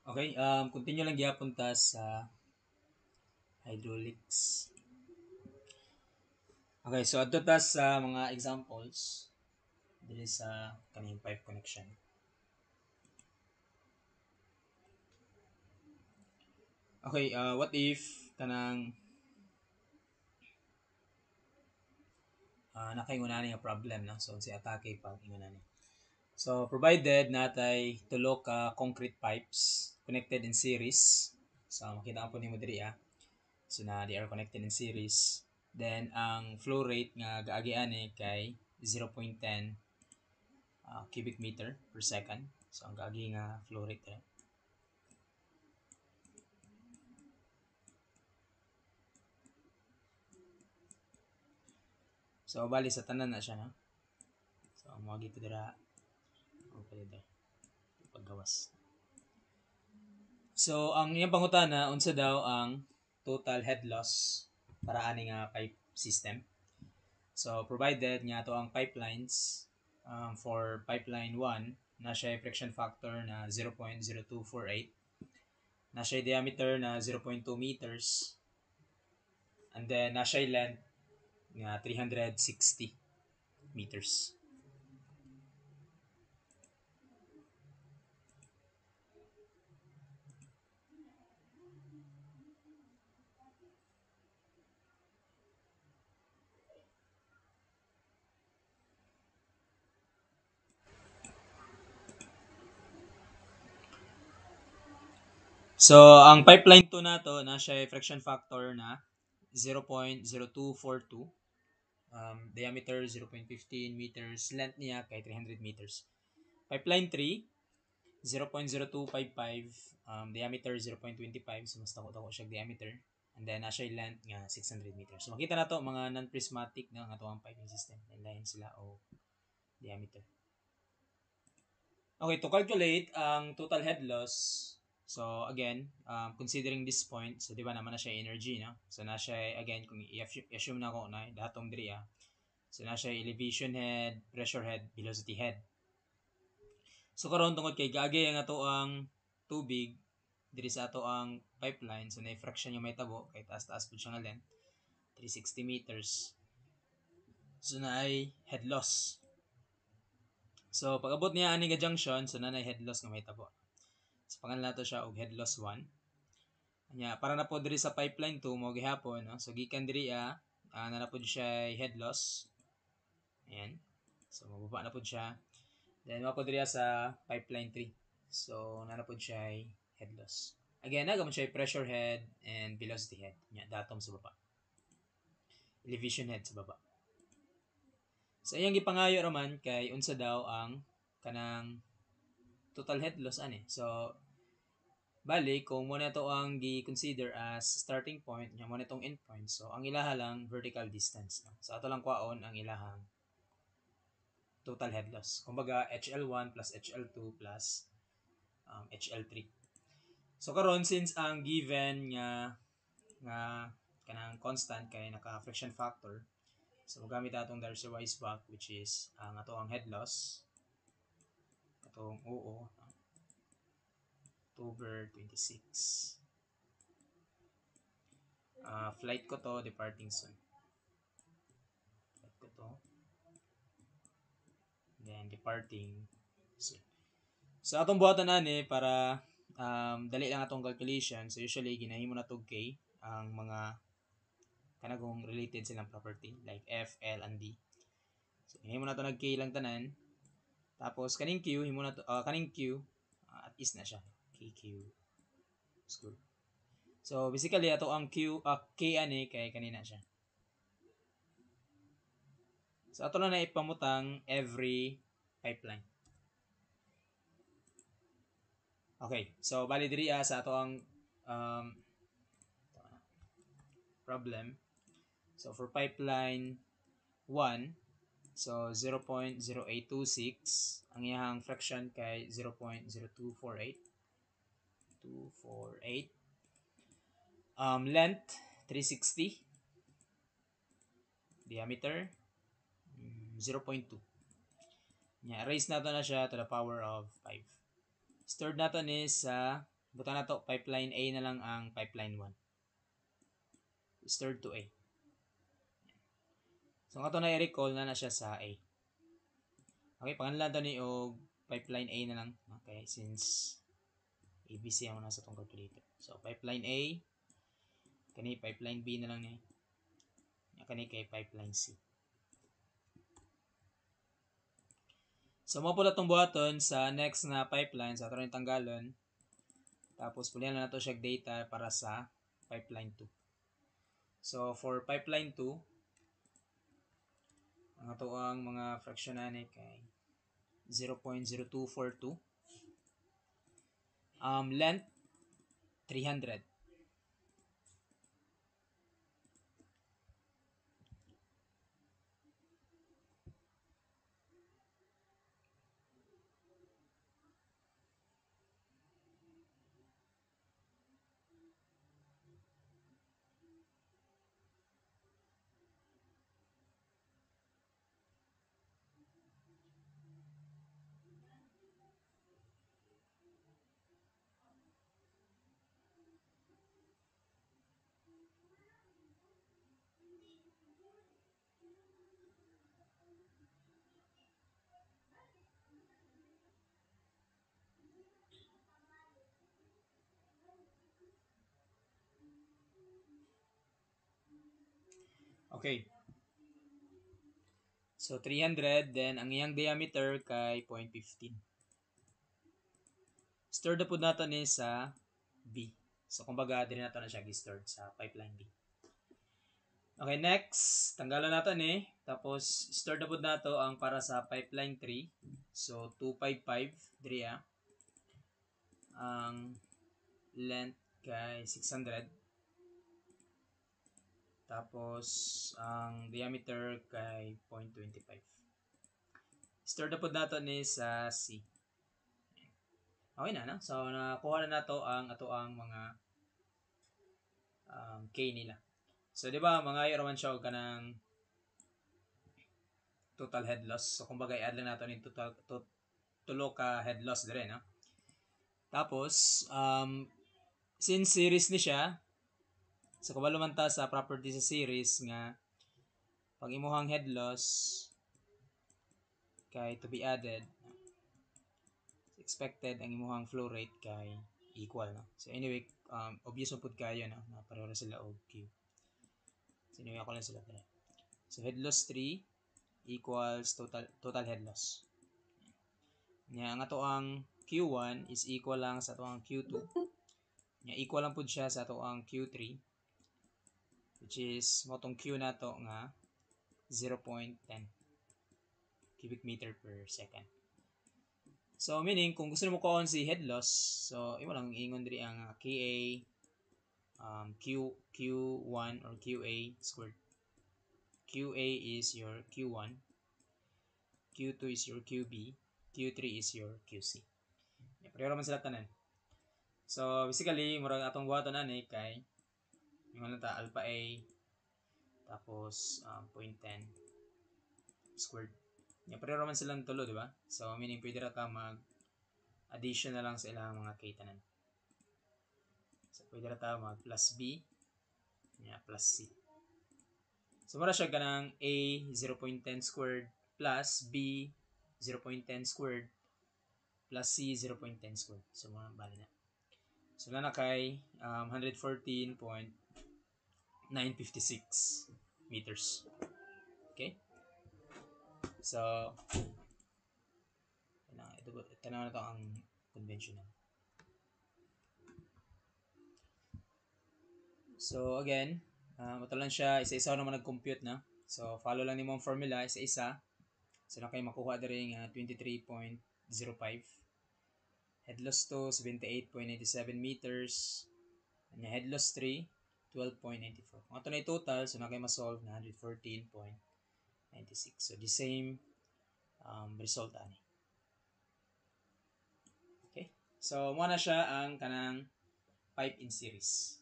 Okay, continue lang gyapon ta sa hydraulics. Okay, so adto ta sa mga examples diri sa kaning pipe connection. Okay, what if kanang nakaingon nga problem no? So si atake pag ingon ani. So provided natay tulo ka concrete pipes connected in series. So makita po nimo diri ah. So na they are connected in series. Then ang flow rate nga gaagi ani kay 0.10 cubic meter per second. So ang gaagi nga flow rate eh. So bali sa tanan na siya no. So mo gito dira o pwede dira paggawas. So ang iyang pangutana unsa daw ang total head loss para ani nga pipe system. So provided nga to ang pipelines for pipeline 1 na siya friction factor na 0.0248, na siya diameter na 0.2 meters, and then na siya length nga 360 meters. So, ang pipeline 2 na to, na siya friction factor na 0.0242, diameter 0.15 meters, length niya kay 300 meters. Pipeline 3, 0.0255, diameter 0.25, so mas tako-tako siya diameter. And then, na siya length nga 600 meters. So, makita na to mga non-prismatic na nga to ang piping system. Lain sila o diameter. Okay, to calculate ang total head loss, so again, considering this point, so di ba naman na siya energy, no? So na siya, again, kung i-assume na ko na, datong diri so na siya elevation head, pressure head, velocity head. So karon tungod kay gagay ang ato ang tubig, diri sa ato ang pipeline, so na fraction yung may tabo, kay taas-taas po siya nga length, 360 meters. So na ay head loss. So pag abot niya ani nga junction, so na head loss nga may tabo. So pangalan nato siya og head loss 1. Nya para na po diri sa pipeline 2 mo gihapon no. So gikan diri na na pod siya head loss. Ayan. So mababa na pod siya. Then mapod diri sa pipeline 3. So na pod siya head loss. Again, nagamon siya pressure head and velocity head. Nya datom sa baba. Elevation head sa baba. So iyang gipangayo raman kay unsa daw ang kanang total head loss ani. So bali, kung mo na ito ang gi-consider as starting point, nya mo na itong end point. So, ang ilaha lang, vertical distance. No? So, ato lang kwaon ang ilahang total head loss. Kumbaga, HL1 plus HL2 plus HL3. So, karon since ang given nga kanang constant kay naka-friction factor, so, gamit atong Darcy-Weisbach back, which is ang ato ang head loss, atong OO, October 26. Flight ko to, departing soon. Flight ko to. Then, departing soon. So, atong buhatan ani para dali lang atong calculation. So, usually, ginahimo na to K ang mga kanagong related silang property like F, L, and D. So, ginahimo na to nag K lang tanan. Tapos, kaning Q, himo na to, kaning Q, at is na siya. KQ school. So, basically, ato ang K ani kay kanina siya. So, ato na ipamutang every pipeline. Okay, so bali diri sa ato ang problem. So for pipeline 1, so 0.0826, ang iyang fraction kay 0.0248. 248. Length 360. Diameter 0.2. Raise nato na siya to the power of 5. Stored nato ni sa Buta na to, pipeline A na lang ang pipeline 1. Stirred to A. So, nga to na i-recall na siya sa A. Okay, pangalan to ni og pipeline A na lang. Okay, since ABC ang nasa tong calculator. So, pipeline A, kani pipeline B na lang ni. Kani kay pipeline C. So, mo pala itong buhaton sa next na pipeline sa ato tanggalon. Tapos, pulihan na nato siya data para sa pipeline 2. So, for pipeline 2, ang ato ang mga fraction na ni kay 0.0242. Length, 300. Okay. So, 300, then ang iyang diameter kay 0.15. Stirred na po nato ni sa B. So, kumbaga, din nato na siya gi-stirred sa pipeline B. Okay, next, tanggalan nato ni. Tapos, stirred na po nato ang para sa pipeline 3. So, 255, diri ang length kay 600. Tapos, ang diameter kay 0.25. Stirred na po nato ni sa C. Okay na, no? So, nakuha na nato ang ato ang mga K nila. So, di ba, mga raman siya ka ng total head loss. So, kumbaga, i-add lang nato yung tulo ka head loss dire, no? Tapos, since series ni siya, so, kabalo man ta sa property sa series nga, pag imuhang head loss kay to be added, expected ang imuhang flow rate kay equal, no? So, anyway, obvious po kayo, no? Na pareho sila og Q. So, anyway, ako lang sila pala. So, head loss 3 equals total head loss. Nya ang ato ang Q1 is equal lang sa ato ang Q2. Nya equal lang pud siya sa ato ang Q3, which is motong Q nato nga 0.10 cubic meter per second. So meaning kung gusto mo kuon si head loss, so imo lang ingon diri ang KA Q1 or QA squared. QA is your Q1, Q2 is your QB, Q3 is your QC. Pareho man sila tanan. So basically murag atong buhaton ani kay yung ta alpha A tapos 0.10 squared. Pareho man silang tulo, di ba? So meaning pwede ra ka mag addition na lang sa ilang mga k tanan. So pwede ra ta mag plus B plus C. So mura siya ganang A 0.10 squared plus B 0.10 squared plus C 0.10 squared. So mga bali na. So na kay 114.956 meters. Okay? So ito na ito ang conventional. So again, ito lang siya, isa-isa naman nag-compute na. So follow lang nimo ang formula, isa-isa. So na kayo makuha diri nga 23.05. Head loss 2, 78.97 meters. And head loss 3, 12.94. Kung ito na yung total, so na kayo masolve na 114.96. So the same result ani. Okay? So mo na siya ang kanang pipe in series.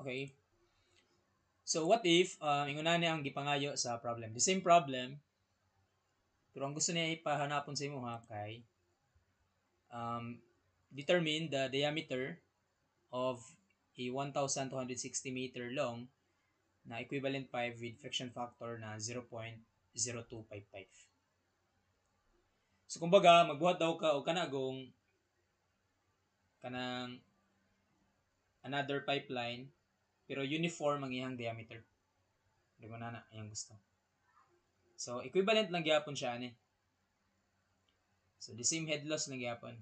Okay. So what if inguna niya ang gipangayo sa problem? The same problem, pero ang gusto niya ipahanapon sa imo ha kay determine the diameter of a 1,260 meter long na equivalent pipe with friction factor na 0.0255. So kumbaga magbuhat daw ka og kanagong kanang another pipeline pero uniform ang iyang diameter. Di mo na iyang gusto. So equivalent lang gyapon siya ani. So the same head loss lang gyapon.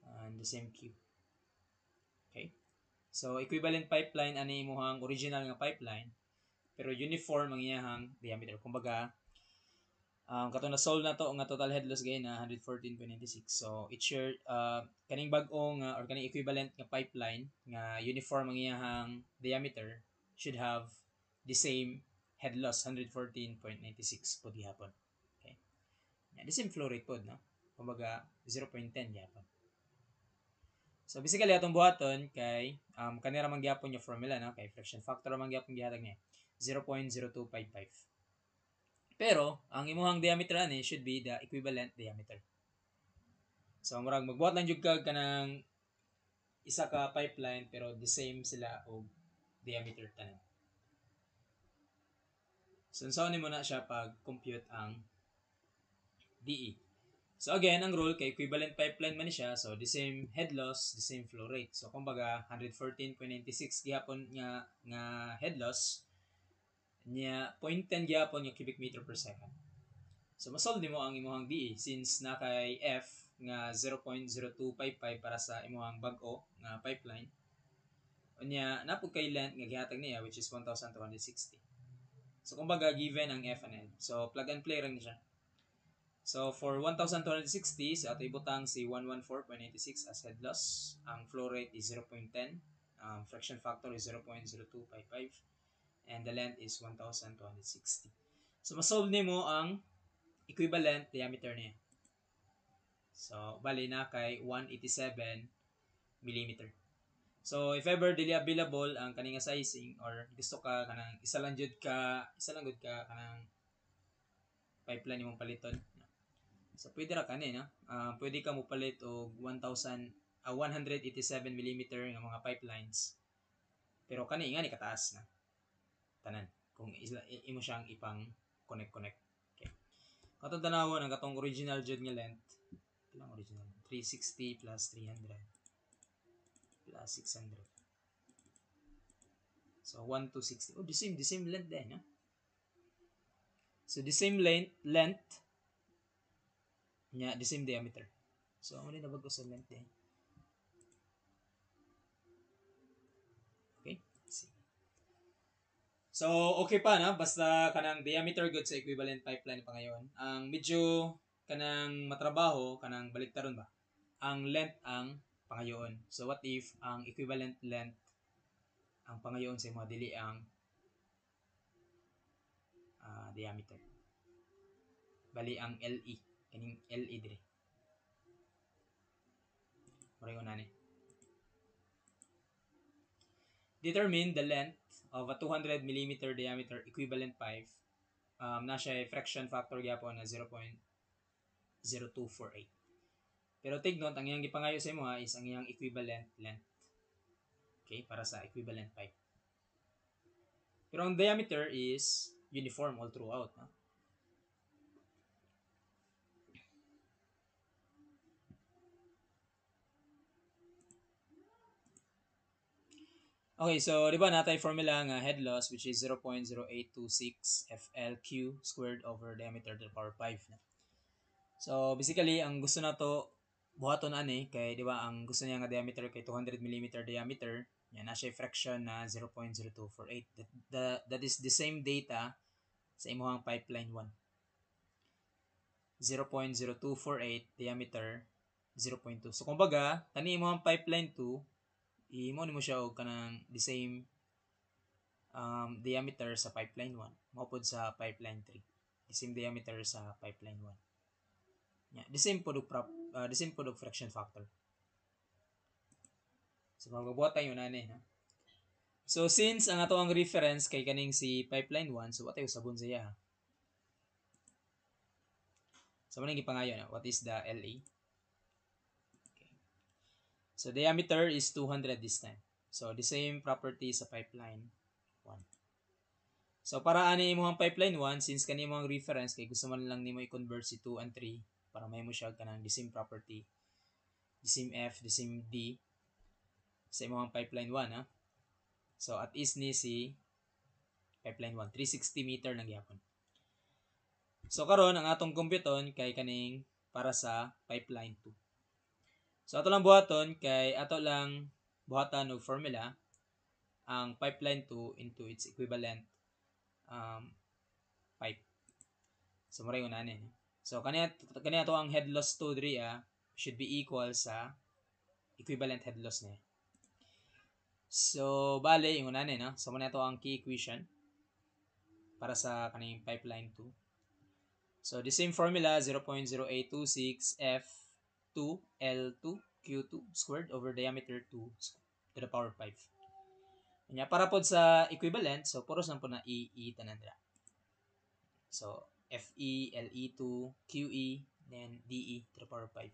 And the same Q. Okay? So equivalent pipeline ani imong original nga pipeline pero uniform ang iyang diameter. Kumbaga katong na-solve na to nga total head loss gain na 114.96. So it's your kaning bag-o nga or kaning equivalent nga pipeline nga uniform ang iyang diameter should have the same head loss 114.96 po gihapon. Okay. Yeah, the same flow rate pod no. Kumbaga 0.10 gihapon. So basically atong buhaton kay kanira man gyapon yung formula no kay friction factor man gyapon gihatag niya 0.0255. Pero ang imuhang diameter ani should be the equivalent diameter. So murag magbuhat lang jud ka kanang isa ka pipeline pero the same sila og diameter tanan. So unsaon nimo na siya pag compute ang DE. So again, ang rule kay equivalent pipeline man ni siya, so the same head loss, the same flow rate. So kumbaga 114.96 gihapon nga head loss niya 0.10 gihapon nga cubic meter per second. So masolve nimo ang imong DE since na kay F nga 0.0255 para sa imong bag-o nga pipeline. Unya napud kay length nga gihatag niya which is 1,260. So kumbaga given ang F and N. So plug and play ring siya. So for 1,260 sa ato ibutang si 114.96 as head loss. Ang flow rate is 0.10. Friction factor is 0.0255 and the length is 1,260. So masolve nimo ang equivalent diameter niya. So bali na kay 187 mm. So if ever dili available ang kaning sizing or gusto ka kanang isa lang gud ka kanang pipeline imong paliton. So pwede ra kani no. Pwede ka mo palit og 187 mm nga mga pipelines. Pero kani nga ni kataas na. Tanan kung imo siyang ipang connect. Okay. Katong tanawon ang katong original jud nga length. Ilang original? 360 plus 300 plus 600. So 1260. Oh, the same length din, no? So the same length nya the same diameter. So amo ni nabag ko sa length din. Okay? See. So okay pa na basta kanang diameter good sa equivalent pipeline pa ngayon. Ang medyo kanang matrabaho kanang baliktaron ba? Ang length ang pangayoon. So what if ang equivalent length ang pangayoon sa mga dili ang diameter. Bali ang LE, kaning LE dire. Murag na ni. Determine the length of a 200 mm diameter equivalent pipe. Na siya friction factor gyapon na 0.0248. Pero take note, ang iyang gipangayo sa imo is ang iyang equivalent length. Okay, para sa equivalent pipe. Pero ang diameter is uniform all throughout, no? Okay, so di ba natay formula nga head loss which is 0.0826 FLQ squared over diameter to the power 5 na. So basically ang gusto nato buhaton ani kay di ba ang gusto niya nga diameter kay 200 mm diameter, yan na siya fraction na 0.0248. That is the same data sa imong pipeline 1. 0.0248 diameter 0.2. So kumbaga kani imong pipeline 2 imo nimo siya og kanang the same diameter sa pipeline 1 maupod sa pipeline 3, the same diameter sa pipeline 1. Yeah, the same pod og friction factor. So magbuhat tayo na ni, ha. So since ang ato ang reference kay kaning si pipeline 1, so what ay usabon sa iya? So man gipangayon, what is the LA? Okay. So diameter is 200 this time. So the same property sa pipeline 1. So para ani imong pipeline 1, since kani imong reference kay gusto man lang nimo i-convert si 2 and 3 para mahimo siya kanang the same property, the same F, the same D sa imong pipeline 1, ha. So at is ni si pipeline 1, 360 meter lang gyapon. So karon ang atong computon kay kaning para sa pipeline 2. So ato lang buhaton kay ato lang buhatan og formula ang pipeline 2 into its equivalent pipe. So mura yung unanin. So kaniya to ang head loss 2 diri should be equal sa equivalent head loss niya. So bale yung unanin, no? So muna to ang key equation para sa kaning pipeline 2. So the same formula, 0.0826 F2 L2 Q2 squared over diameter 2 to the power 5. Kanya para pod sa equivalent, so puros lang po na E tanan dira. So FE, LE2, QE, then DE to the power 5.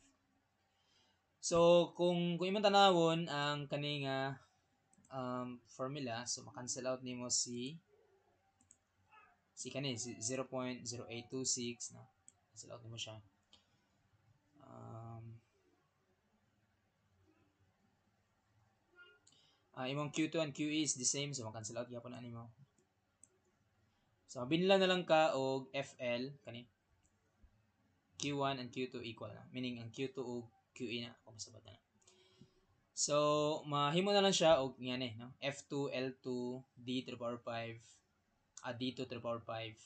So kung imong tanawon ang kaning formula, so makancel out nimo si kani si 0.0826 no. Cancel out nimo siya. Imong Q2 and QE is the same, so makancel out gyapon ani mo. So binila na lang ka og FL kani Q1 and Q2 equal na, meaning ang Q2 og QE na kung sabot na. So mahimo na lang siya og ngani no, F2 L2 D to the power 5 D to the power 5.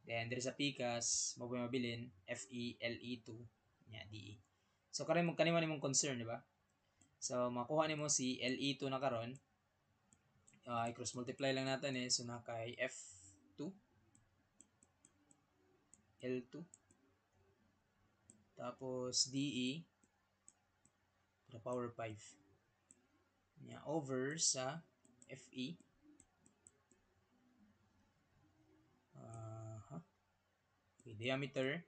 Then there is a PCAS mo mabilin FE LE2 nya DE. So karon kanimo nimong concern, di ba? So makuha nimo si LE2 na karon. I-cross multiply lang natin so na kay F2 L2 tapos DE to the power 5 nya over sa FE okay, diameter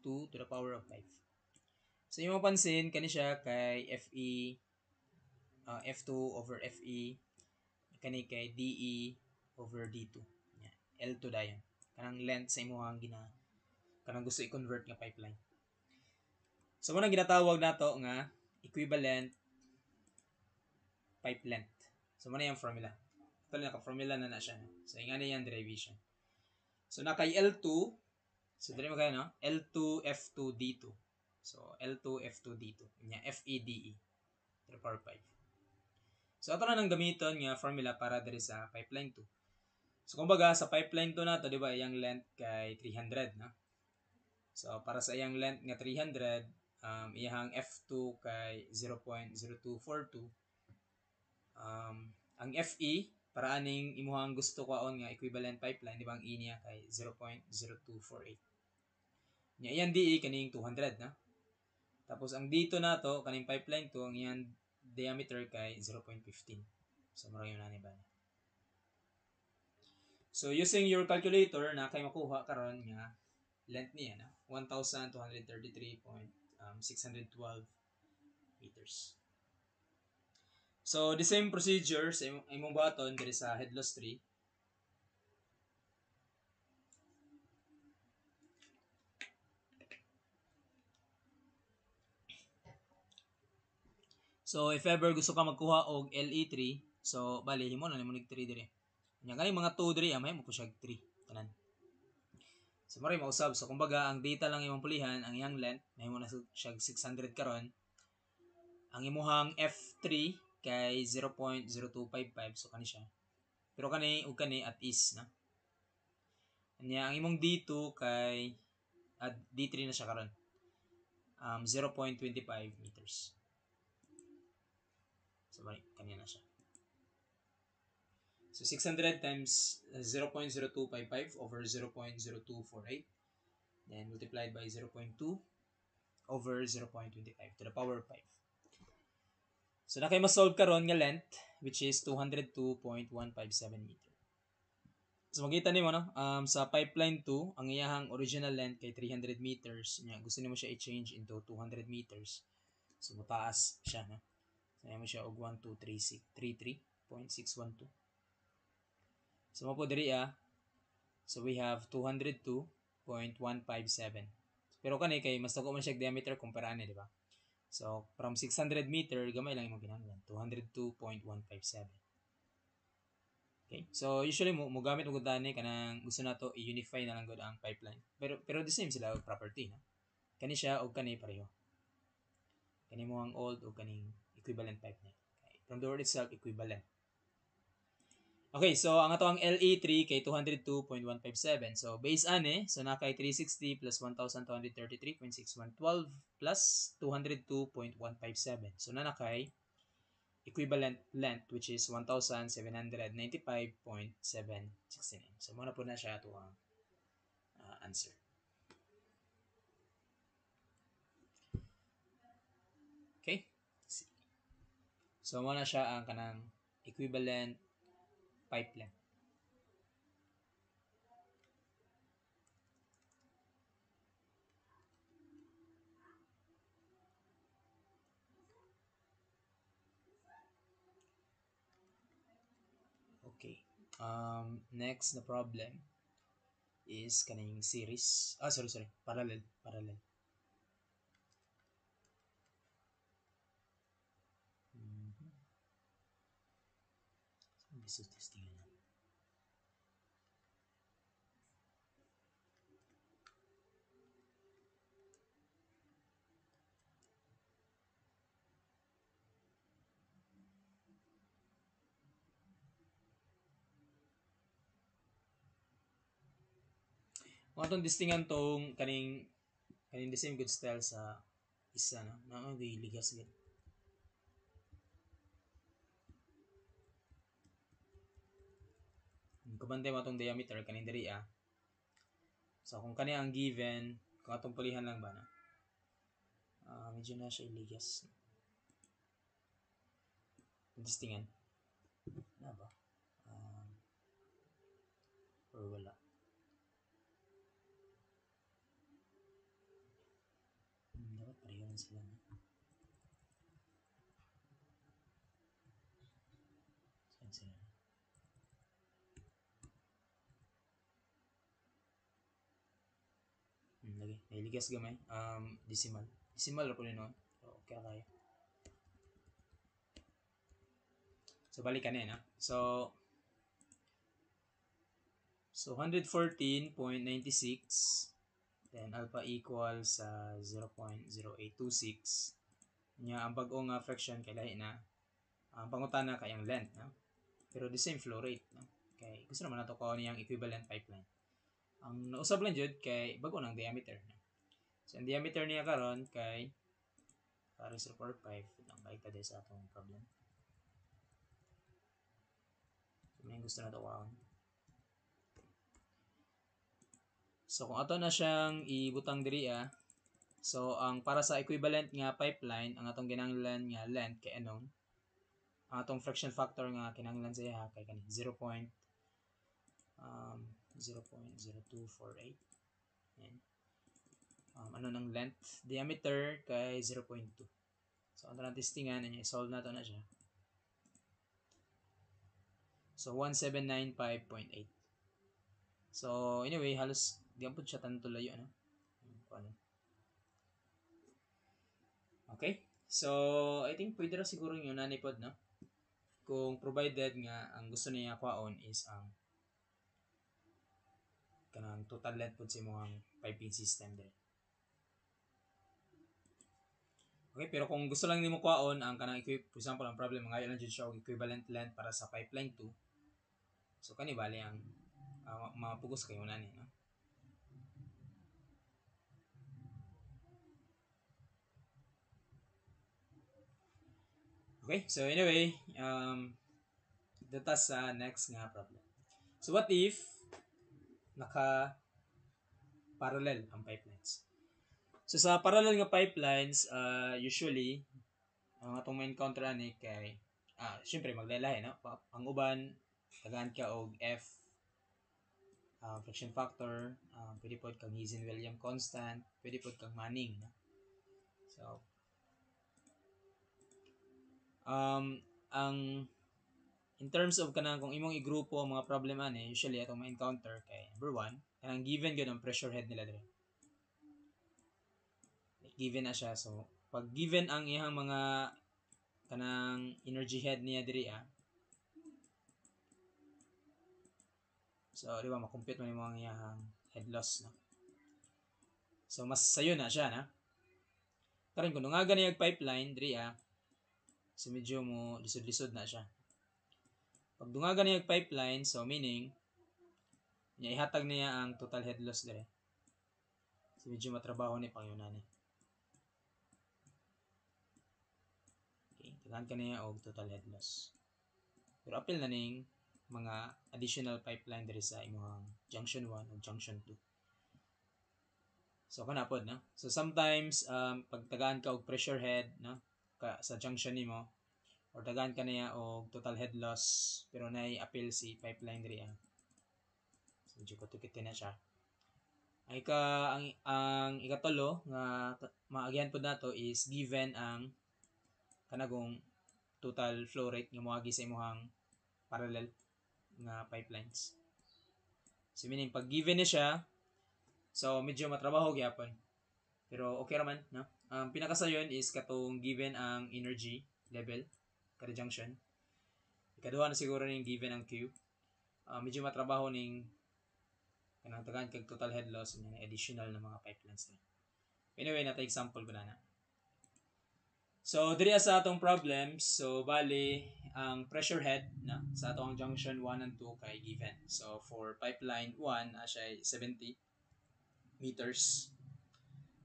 2 to the power of 5. So yung mapansin kani siya kay FE F2 over FE kani kay DE over D2 nya L2 dayon kanang length sa imong kanang gusto i-convert nga pipeline. So muna ginatawag nato nga equivalent pipe length. So muna yung formula. Ito lang formula na siya. So ingani yung derivation. So na kay L2, so dali mo kayo no, L2 F2 D2. So L2 F2 D2 nya FEDE to the power 5. So ato na nang gamiton nga formula para diri sa pipeline 2. So kumbaga sa pipeline 2 nato, di ba, iyang length kay 300 no. So para sa iyang length nga 300, iyang F2 kay 0.0242. Ang FE para aning imuhang gusto kwaon nga equivalent pipeline, di ba, ang E niya kay 0.0248. Nya iyang DE kaning 200 na. Tapos ang dito nato kaning pipeline 2 ang iyang diameter kay 0.15. So mura yun ani ba. So using your calculator na kay makuha karon nga length niya na 1,233.612 meters. So the same procedure sa imong buhaton diri sa head loss 3. So if ever gusto ka magkuha og LE3, so bali himo na nimo nig 3 dire. Nya kani mga 2 dire mahimo po siya 3 tanan. So mari mausab, so kumbaga ang data lang imong pulihan ang iyang length mahimo na siya 600 karon. Ang imuhang F3 kay 0.0255, so kani siya. Pero kani ug kani at is na. Nya ang imong D2 kay D3 na siya karon. 0.25 meters. So kanya na siya. So 600 times 0.0255 over 0.0248, then multiplied by 0.2 over 0.25 to the power 5. So na kay ma-solve karon nga length which is 202.157 meter. So makita nimo no, sa pipeline 2, ang iyahang original length kay 300 meters, nya gusto nimo siya i-change into 200 meters. So mataas siya no. So mo siya og 123.612. So mo po diri so we have 202.157. Pero kani kay mas dako man siya diameter kumpara ani, di ba? So from 600 meter gamay lang imong kinahanglan, 202.157. Okay? So usually mo gamit mo gani kanang gusto nato i-unify na lang gud ang pipeline. Pero the same sila og property no. Kani siya og kani pareho. Kani mo ang old o kaning equivalent pipeline. Okay. From the word itself, equivalent. Okay, so ang ato ang LE3 kay 202.157. So base ane, so na kay 360 plus 1233.6112 plus 202.157. So na kay equivalent length which is 1795.769. So muna po na siya ato ang answer. Okay? So muna siya ang kanang equivalent pipeline. Okay. Next na problem is kaning series. Sorry. Parallel. This is testing. Kung atong distingan tong kaning the same good style sa isa no, na ligas gid. Kabantay mo atong diameter kaning diri So kung kani ang given, kung atong pulihan lang ba na. Medyo na siya iligas. Distingan. Na ba? Or wala. Dapat pareho lang sila. Saan sila? Lagi. Nailigas gamay. Decimal. Decimal ra po no. Okay kayo. So balik na. So 114.96 then alpha equals sa 0.0826. Nya ang bag-o nga fraction kay lahi na. Ang pangutana kay ang length no. Pero the same flow rate no. Kay gusto naman nato ko niyang equivalent pipeline. Ang nausab lang jud kay bag-o nang diameter no. So ang diameter niya karon kay para 0.5 lang balik ta sa atong problem. So may gusto na to kaon. So kung ato na siyang ibutang diri so ang para sa equivalent nga pipeline ang atong kinahanglan nga length kay anon ang atong friction factor nga kinahanglan sa iya kay kani 0.0248 yan. Ano ng length diameter kay 0.2. So ang tanang testingan niya i-solve nato na siya. So 1795.8. So anyway halos di po siya tanto layo ano. Okay? So, I think pwede ra siguro yung nanipod, no? Kung provided nga ang gusto niya kwaon is ang kanang total length po sa imong piping system din. Okay, pero kung gusto lang nimo kwaon ang kanang for example ang problem ngayon lang jud siya og equivalent length para sa pipeline 2. So kani bali ang mapugos kayo na ni, no? Okay, so anyway, data sa next nga problem. So what if naka parallel ang pipelines? So sa parallel nga pipelines, usually ang atong ma-encounter ani kay syempre maglalahi no. Ang uban tagaan ka og F friction factor, pwede pod kang Hazen-Williams constant, pwede pod kang Manning no. So ang in terms of kanang kung imong igrupo ang mga problema ni usually atong ma-encounter kay number 1 kanang given gyud ang pressure head nila dire. Given na siya, so pag given ang iyang mga kanang energy head niya diri so di ba makompute man mo ang iyang head loss no. So mas sayo na siya na karon kung dungagan niya pipeline diri so medyo mo lisod-lisod na siya. Pag dungagan niya pipeline, so meaning niya ihatag niya ang total head loss dire. So medyo matrabaho ni pangyunan ni. Okay, tagaan ka niya og total head loss. Pero apil na ning mga additional pipeline dire sa imong junction 1 o junction 2. So kana pod no. So sometimes pag tagaan ka og pressure head no sa junction nimo or tagaan ka niya og total head loss pero nay apil si pipeline diri so medyo kutukiti na siya. Ang ikatulo nga maagyan pod nato is given ang kanagong total flow rate nga moagi sa imong parallel nga pipelines. So meaning pag given ni siya, so medyo matrabaho gyapon. Pero okay raman, no? Ang pinakasayon is katong given ang energy level kada junction. Ikaduha na siguro ning given ang Q. Medyo matrabaho ning kanang tagaan kag total head loss ning additional na mga pipelines ni. Anyway, nata example ko na. So diri sa atong problems, so bali ang pressure head na sa atong junction 1 and 2 kay given. So for pipeline 1 siya 70 meters.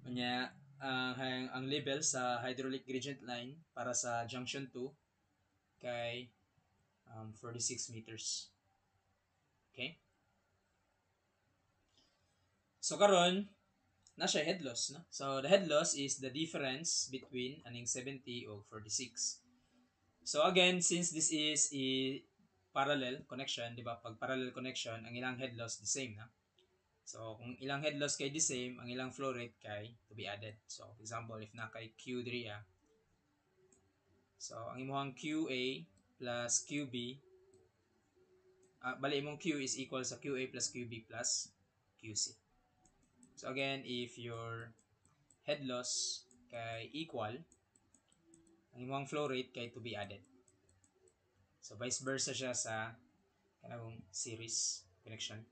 Unya ang level sa hydraulic gradient line para sa junction 2 kay 46 meters. Okay? So karon na siya head loss, no? So the head loss is the difference between aning 70 o 46. So again, since this is a parallel connection, di ba? Pag parallel connection, ang ilang head loss the same, no? So kung ilang head loss kay the same, ang ilang flow rate kay to be added. So for example, if na kay Q diri so ang imong QA plus QB bali imong Q is equal sa QA plus QB plus QC. So again, if your head loss kay equal, ang imong flow rate kay to be added. So vice versa siya sa kanang series connection.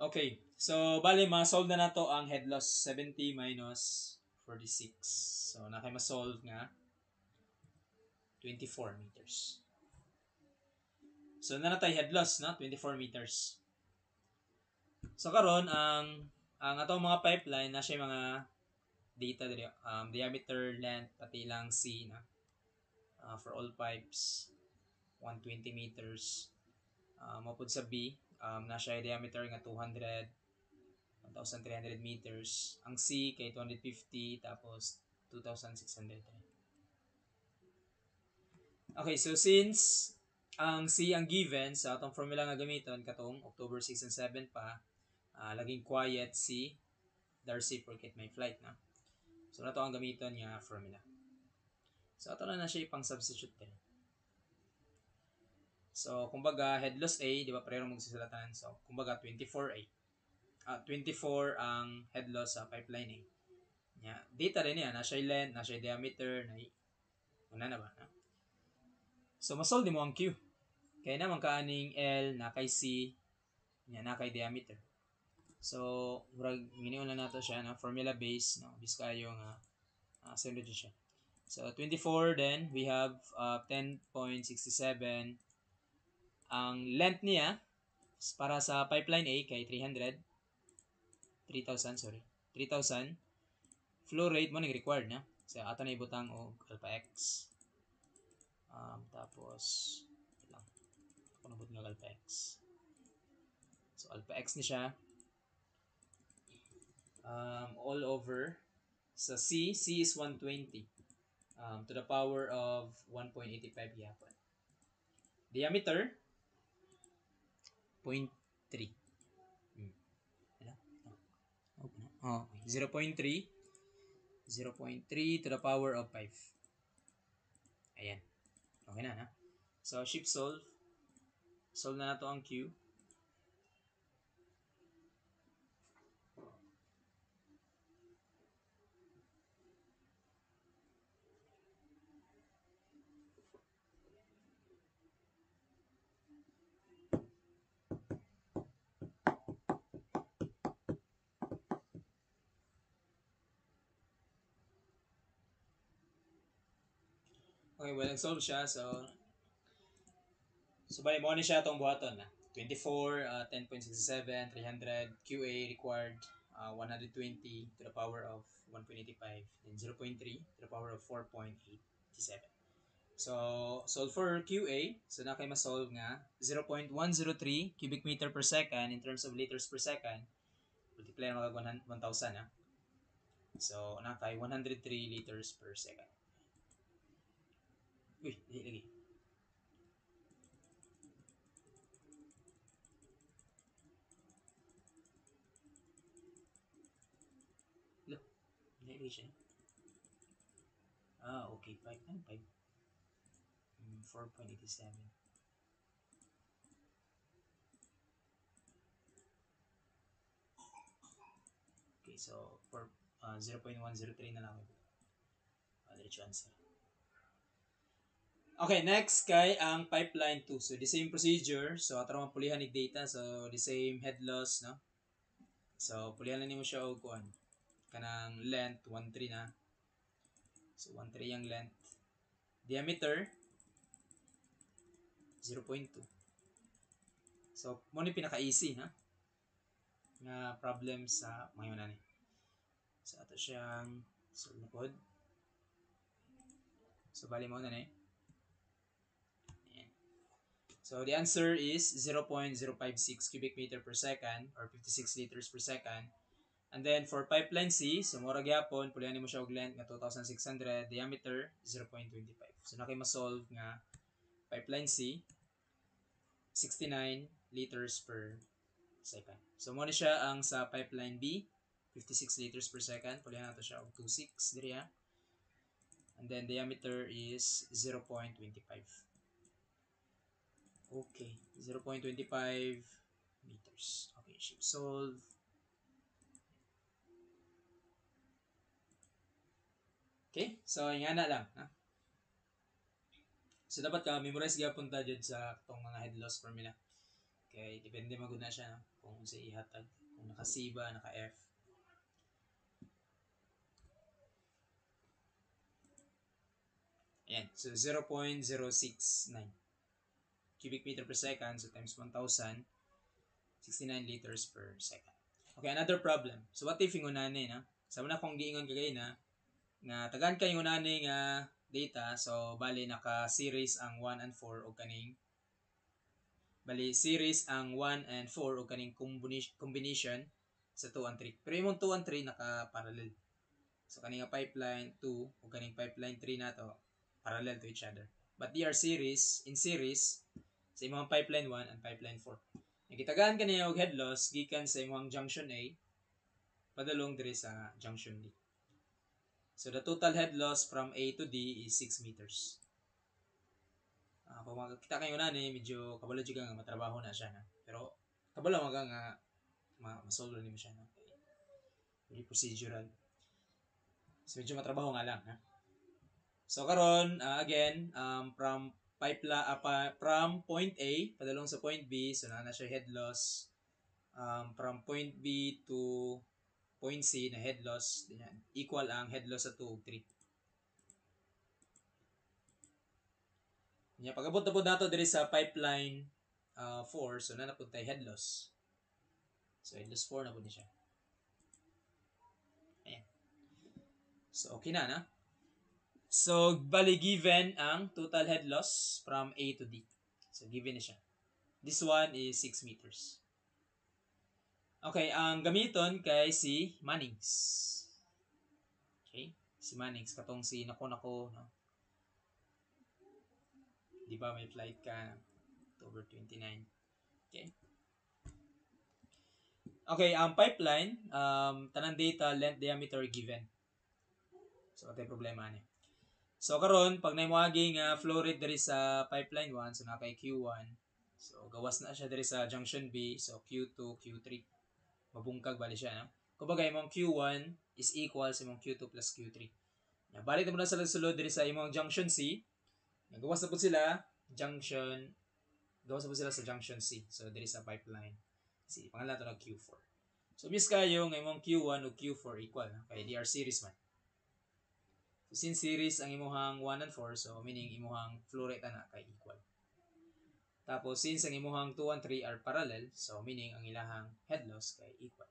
Okay, so bali ma-solve na nato ang head loss 70 minus 46. So na kay ma-solve nga 24 meters. So na natay head loss na 24 meters. So karon ang atong mga pipeline na siya mga data diri diameter, length pati lang C na for all pipes 120 meters. Mapud sa B na siya diameter nga 200 1,300 meters. Ang C kay 250 tapos 2,600. Okay, so since ang C ang given sa atong formula nga gamiton katong October 6 and 7 pa laging quiet C Darcy porket may flight na. So nato ang gamiton nga formula. So ato na siya ipang substitute din. So kumbaga head loss A, di ba pareho mo magsisulatan. So kumbaga 24A. 24 ang head loss sa pipeline A. Yeah, data rin niya, na siya length, na siya diameter, na ba? No? So masolve mo ang Q. Kaya naman kaaning L na kay C, na kay diameter. So murag giniuna nato siya na formula base no bis kayo nga send siya. So 24 then we have 10.67 ang length niya para sa pipeline A kay 3,000 flow rate mo ning required na so ato na ibutang og alpha x tapos lang panabot ng alpha x so alpha x ni siya all over Sa C is 120 to the power of 1.85 yapon. Diameter, 0.3. Oh, 0.3 to the power of 5. Ayan. Okay na. So, shift solve. Solve na nato ang Q. Okay, well, nag-solve siya. So bali mo ni siya itong buhaton na. 24, 10.67, 300, QA required 120 to the power of 1.85, and 0.3 to the power of 4.87. So, solve for QA. So, na kayo ma-solve nga 0.103 cubic meter per second in terms of liters per second. Multiply na mag 1,000 ha. So, na kay 103 liters per second. Uy, lagi. Lagi siya. Okay. 5. Ano 5? 4.87. Okay, so for 0.103 na lang. Diretso answer. Okay, next kay ang pipeline 2. So, the same procedure. So, ato naman pulihan ni data. So, the same head loss, no? So, pulihan na nimo siya og kuan. Kanang length 1.3 na. So, 1.3 ang length. Diameter 0.2. So, mo ni pinaka-easy, ha? Nga problem sa mga ni. So, ato siyang solve na pod. So, bali mo na ni. So, the answer is 0.056 cubic meter per second or 56 liters per second. And then, for pipeline C, so mura gyapon, pulihan mo siya og length nga 2,600, diameter 0.25. So, na kayo ma-solve nga pipeline C, 69 liters per second. So, muna siya ang sa pipeline B, 56 liters per second. Pulihan nato siya og 26 diriya. And then, diameter is 0.25. Okay, 0.25 meters. Okay, shift solve. Okay, so nga na lang. Ha? So, dapat ka memorize gyapon ta dyan sa itong mga head loss formula. Okay, depende magud na siya, no? Kung sa ihatag. Kung naka-C ba, naka-F. Ayan, so 0.069 cubic meter per second, so times 1,000, 69 liters per second. Okay, another problem. So, what if yung unani, no? Sabi na kung giingon kagay na, nga tagan kayo unani nga data, so bali naka-series ang 1 and 4 o kaning bali series ang 1 and 4 o kaning combination sa 2 and 3. Pero yung 2 and 3 naka-parallel. So, kaning pipeline 2 o kaning pipeline 3 na to, parallel to each other. But they are in series, sa imong pipeline 1 and pipeline 4. Nagitagaan ka niya og head loss gikan sa imong junction A padulong diri sa junction D. So the total head loss from A to D is 6 meters. Kung makakita kayo na ni medyo kabalo jud nga matrabaho na siya na. Pero kabalo nga ma-solve ni mo siya na. Very procedural. So medyo matrabaho nga lang ha. So karon again from from point A padulong sa point B, so na siya head loss. From point B to point C na head loss, equal ang head loss sa 2 ug 3. Pag-abot na po nato diri sa pipeline 4, so na napunta head loss. So head loss 4 na po siya. Ayan. So okay na. So bali given ang total head loss from A to D. So given na siya. This one is 6 meters. Okay, ang gamiton kay si Mannings. Okay? Si Manix, katong si nako, no? Di ba may flight ka October 29. Okay? Okay, ang pipeline, tanang data, length, diameter given. So, ito yung problema niya. So, karon pag naimuagi nga flow rate diri sa pipeline 1, so na kay Q1. So, gawas na siya diri sa junction B. So, Q2, Q3. Mabungkag bali siya, no? Kumbaga, imong Q1 is equal sa imong Q2 plus Q3. Balik na mo na sa sulod diri sa imong junction C. Gawas na po sila sa junction C. So, diri sa pipeline C. Pangalan to na Q4. So, bis kayo ng imong Q1 o Q4 equal. No? Kaya they are series man. So, since series ang imuhang 1 and 4, so meaning imuhang flow rate na kay equal. Tapos, since ang imuhang 2 and 3 are parallel, so meaning ang ilahang head loss kay equal.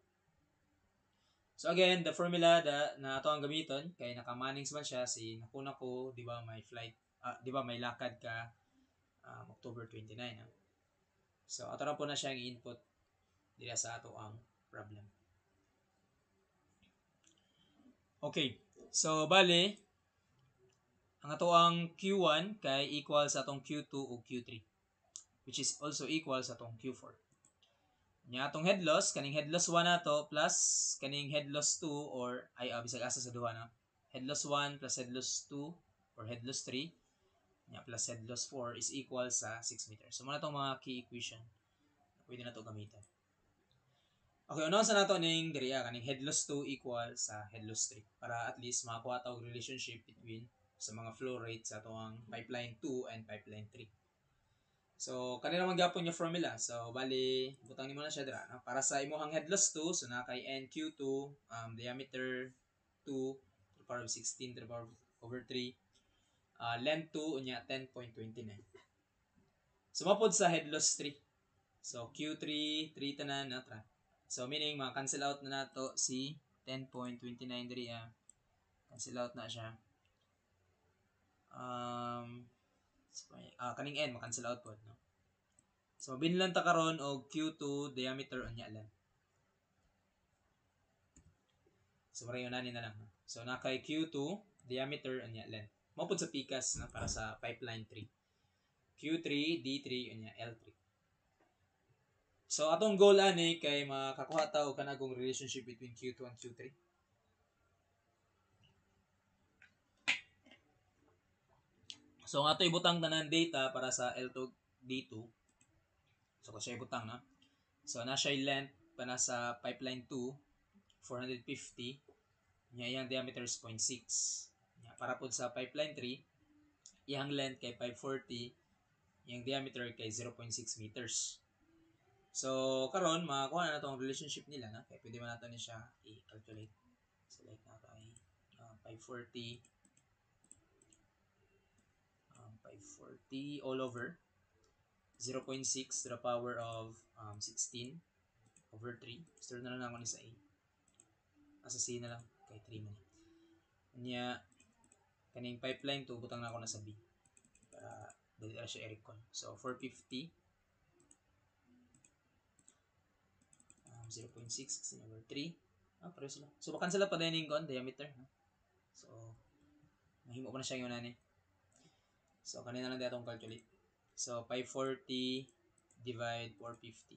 So again, the formula na ato ang gamiton kay nakamanings man siya si nakuna ko, di ba may flight, di ba may lakad ka October 29. So ato na po na siya ang input dira sa ato ang problem. Okay. So bali ang ato ang Q1 kay equal sa atong Q2 o Q3, which is also equal sa atong Q4. Nya atong head loss, kaning head loss 1 nato plus kaning head loss 2 or bisag asa sa duha na. Head loss 1 plus head loss 2 or head loss 3 nya plus head loss 4 is equal sa 6 meters. So muna tong mga key equation na pwede na to gamitan. Okay, unahan sa nato ning diriya kaning head loss 2 equal sa head loss 3 para at least makakuha ta og relationship between sa mga flow rate sa atong pipeline 2 and pipeline 3. So, kanina man gyapon yung formula. So, bali, butang nimo na siya dira. No? Para sa imuhang head loss 2, so na kay NQ2, diameter 2 to the power of 16 to the power over 3. Length 2, unya 10.29. So, mapod sa head loss 3. So, Q3, 3 tanan, no? So, meaning, cancel out na nato si 10.29 diri. Cancel out na siya. Kaning N, makancel out po. No? So, binlan ta karon og Q2 diameter unya lang. So, marayo na na lang. So, na kay Q2 diameter unya length. Mapod sa pikas na para sa pipeline 3. Q3, D3 unya L3. So, atong goal ani kay makakuha ta og kanagong relationship between Q2 and Q3. So, ang ato ibutang tanan data para sa L2 D2. So, kasi ibutang na. So, na siya length pa na sa pipeline 2, 450. Nya iyang diameter is 0.6. Nya para pod sa pipeline 3, iyang length kay 540, iyang diameter kay 0.6 meters. So, karon makakuha na natong relationship nila na kay pwede man nato ni siya i-calculate. Select na kay 540 all over 0.6 to the power of 16 over 3. Store na lang ako ni sa A. Asa C na lang kay 3 man. Nya kaning pipeline to butang na ako na sa B para dali ra siya i-recall. So 450 0.6 over 3. Pareho sila. So baka sila pa din yung diameter. So mahimo pa na siya yung nani. So kanina lang datong calculate. So 540 divide 450.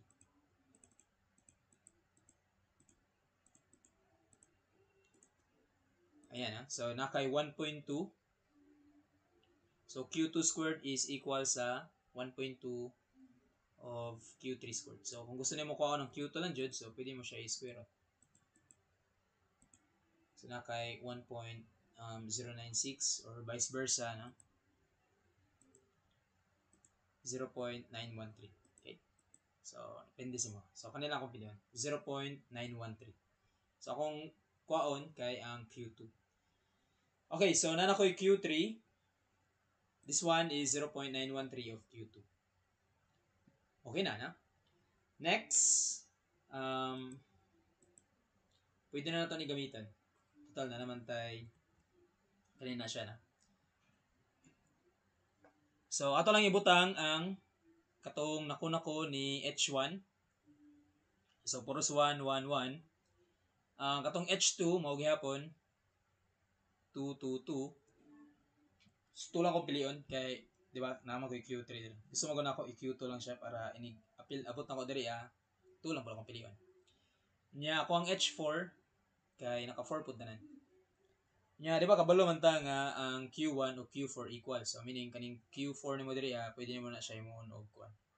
Ayan So nakay 1.2. So Q2 squared is equal sa 1.2 of Q3 squared. So kung gusto niyo mo kuha ng Q2 lang jud, so pwede mo siya i-square root. So nakay 1.096 or vice versa, no? 0.913. Okay. So, depende sa mo. So, kanila akong pilihan. 0.913. So, akong kuhaon kay ang Q2. Okay, so nana ko yung Q3. This one is 0.913 of Q2. Okay na? Next, pwede na ito ni gamitan. Total na naman tayo. Kanina siya na. So, ato lang ibutang ang katong nakuna ko ni H1. So, puros 1, 1, 1. Katong H2, mao gihapon, 2, 2, 2. So, 2 lang ko pilion kay, di ba, naman ko i-Q3 din. Gusto mo ko na ako i-Q2 lang siya para abot na ko diri 2 lang pala kong pilion. Nya ako ang H4 kay naka 4 pud na. Nya di ba kabalo man ta nga ang Q1 o Q4 equal. So meaning kaning Q4 nimo diri pwede nimo na siya imong og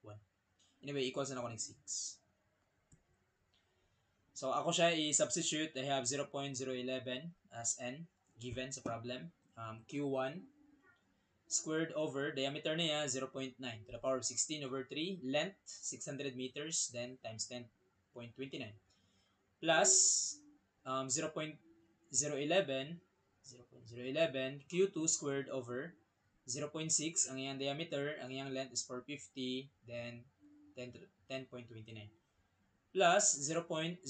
1. Anyway, equals na ako ng 6. So ako siya i-substitute. I have 0.011 as n given sa problem. Q1 squared over diameter niya 0.9 to the power of 16 over 3, length 600 meters, then times 10.29 plus 0.011 Q2 squared over 0.6 ang iyang diameter, ang iyang length is 450, then 10.29 plus 0.011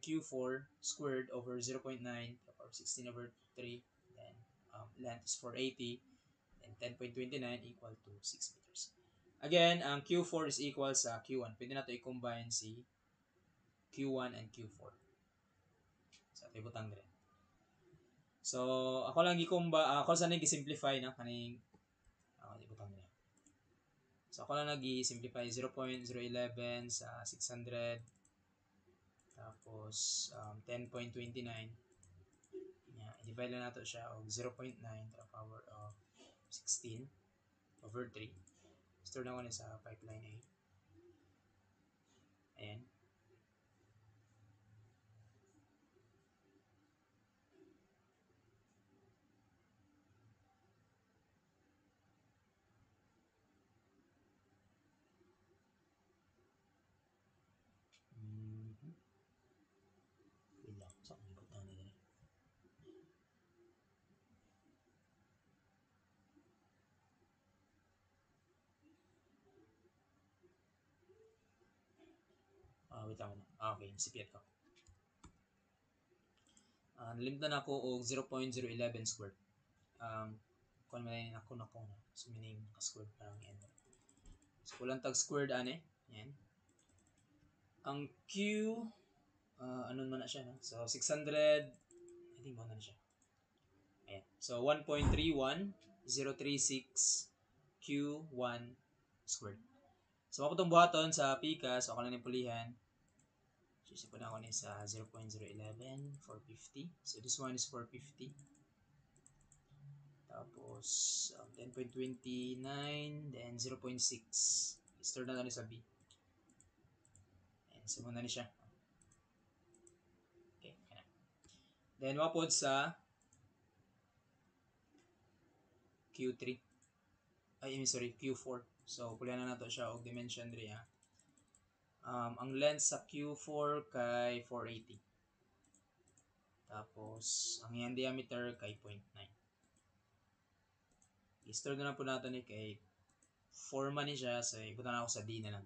Q4 squared over 0.9 or 16 over 3, then length is 480, then 10.29 equal to 6 meters. Again, ang Q4 is equal sa Q1. Pwede na ito i-combine si Q1 and Q4. So, ito ibutang rin. So, ako lang ako sa nag-simplify na kaning ibutang rin. So, ako lang nag-simplify 0.011 sa 600 tapos 10.29 i-divide lang nato siya og 0.9 to the power of 16 over 3. Store na ko na sa pipeline A. Ayan. Wait lang. So, ibutang na din. Wait lang muna. Okay, sipiat ko. Nalimtan ako og 0.011 squared. Kung may ako na ko. So, meaning naka-squared parang yan. So, kulang tag squared ane. Yan. Ang Q, ano man na siya. No? So, 600, I think mo na siya. Ayan. So, 1.31036 Q1 squared. So, ako itong buhaton sa pika. So, ako lang pulihan. Sisipon ako ni sa 0.011, 450. So, this one is 450. Tapos, 10.29, then 0.6. Store na lang sa B. Ayan, so muna ni siya. Okay, kaya. Then, wapod sa Q3. Sorry, Q4. So, kulihan na nato siya og dimension diri ha. Ang length sa Q4 kay 480. Tapos, ang iyang diameter kay 0.9. I-store na lang po natin kay 4 man ni siya. So, ibutan na ako sa D na lang.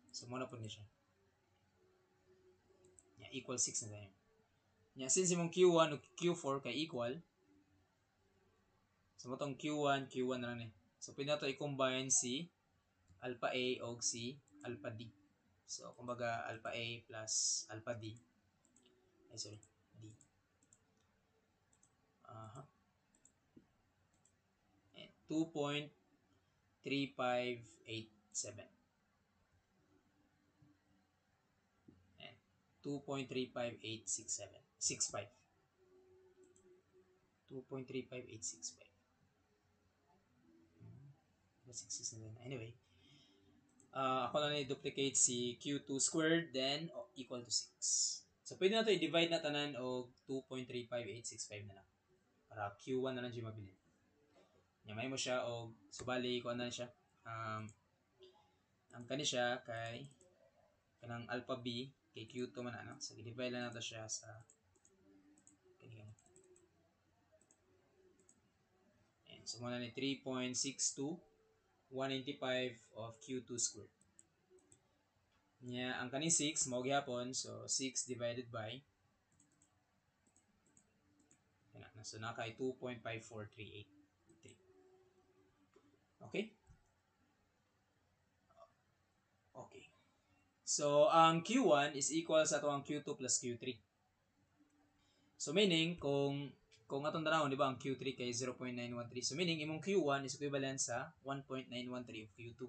So, muna po ni siya. Yeah, equal 6 na tayo. Yeah, since yung Q1 o Q4 kay equal, so, itong Q1 na lang eh. So, pwede na ito i-combine si alpha A o si alpha D. So, kumbaga, alpha A plus alpha D. D. 2.3587. And 2.35867. 65. 2.35865. Anyway, ako na i-duplicate si Q2 squared, then equal to 6. So, pwede na ito i-divide na tanan o 2.35865 na lang. Para Q1 na lang siya mabilin. Nyamay mo siya o subali ko na siya. Ang kani siya kay kanang alpha B kay Q2 man ano. So, i-divide lang nato siya sa kani. And so, muna ni 3.62 185 of Q2 squared. Nya ang kani 6 mao gyapon, so 6 divided by so nakay 2.5438. Okay? Okay. So ang Q1 is equal sa to ang Q2 plus Q3. So meaning kung atong tanawon di ba ang Q3 kay 0.913. So meaning imong Q1 is equivalent sa 1.913 of Q2.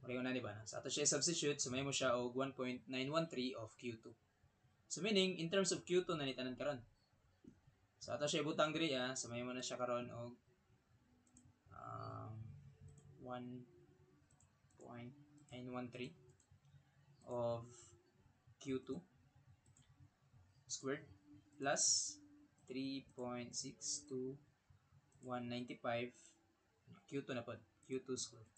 Pareho na di ba? Sa ato siya substitute, so may mo siya og 1.913 of Q2. So meaning in terms of Q2 na nitanan karon. So ato siya ibutang diri so may mo na siya karon og 1.913 of Q2 squared plus 3.62195 Q2 na pod, Q2 squared.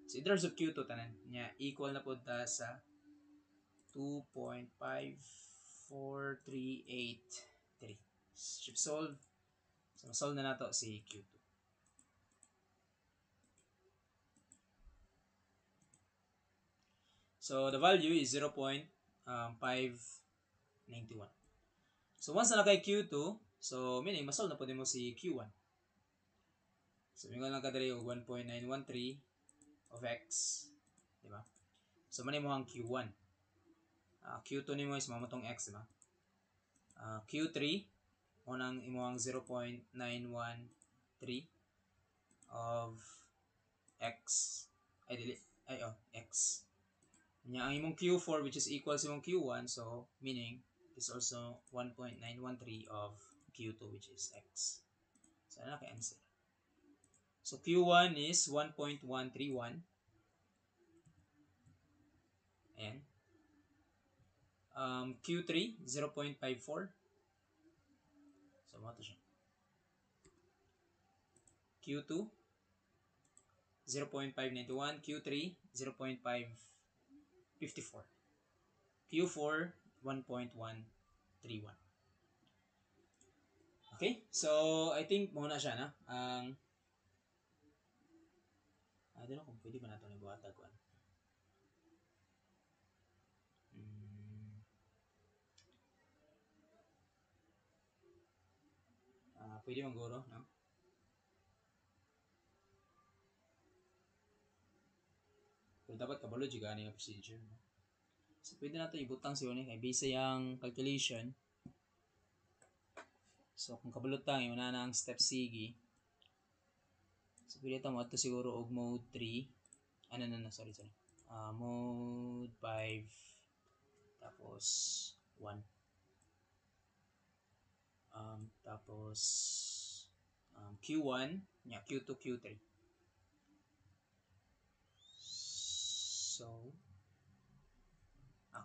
So in terms of Q2 tanan nya equal na pod ta sa 2.54383. Strip solve. So solve na nato si Q2. So the value is 0.591. So once na kay Q2, so meaning masolve na pud mo si Q1. So mingon lang kadiri og 1.913 of x, di ba? So man mo ang Q1. Q2 nimo is mamutong x, di ba? Q3 unang imo ang 0.913 of x x. Nya ang imong Q4 which is equal sa imong Q1, so meaning is also 1.913 of Q2 which is x. So ano ka answer? So Q1 is 1.131. Ayan. Q3 0.54. So mo to siya. Q2 0.591, Q3 0.554. Q4 1.131. Okay? So I think muna siya na. I don't know kung pwede ba nato ni buhatag ko. Pwede man guro, no? Pero dapat kabalo juga ani nga procedure, no? So pwede nato ibutang siya ni kay base yang calculation. So kung kabalot tang yung na ang step sige. So pwede ta mo ato siguro og mode 3. Sorry. Mode 5 tapos 1. Tapos Q1, Q2, Q3. So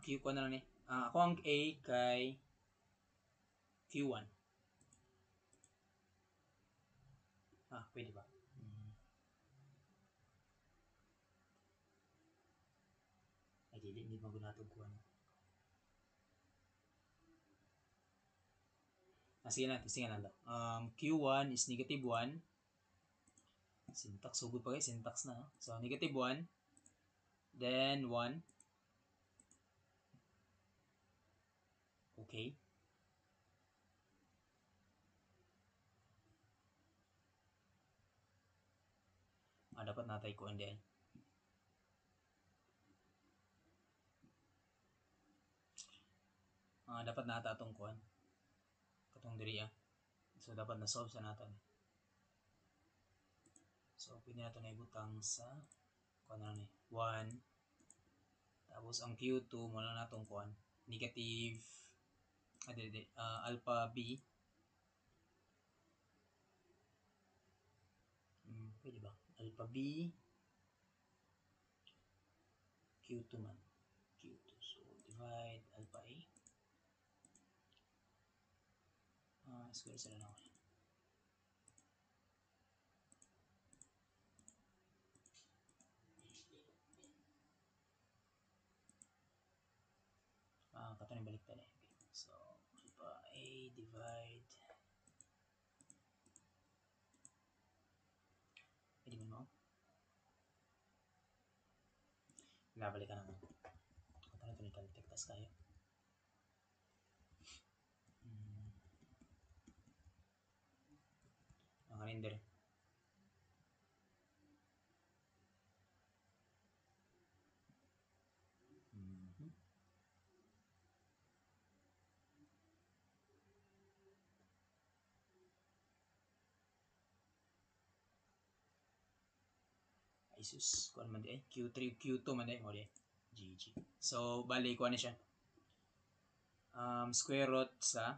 Q ko na lang ni. Ako ang A kay Q1. Pwede ba? Ay, hindi magunatog ko ano. Sige na lang. Q1 is negative 1. Syntax, sugod pa kayo. Syntax na. No? So, negative 1. Then, 1. Okay. Dapat natay ko hindi. Dapat nata atong kuan. Katong diri So, dapat na-solve sa natin. So, pwede natin na ibutang sa kuan na ni 1. Tapos, ang Q2, mula natong kuan. Negative alpha B. Pwede ba? Alpha B Q2 man. Q2. So, divide alpha A. Siguro sila na ako. Kato na baliktad eh. Okay. So, alpha A divide. Pwede mo mo? Nabalikan naman. Kato na ito ni Caltech tayo. Ang render. Jesus, kuan man di ay Q3 Q2 man di mo di. GG. So bali kuan ni siya. Square root sa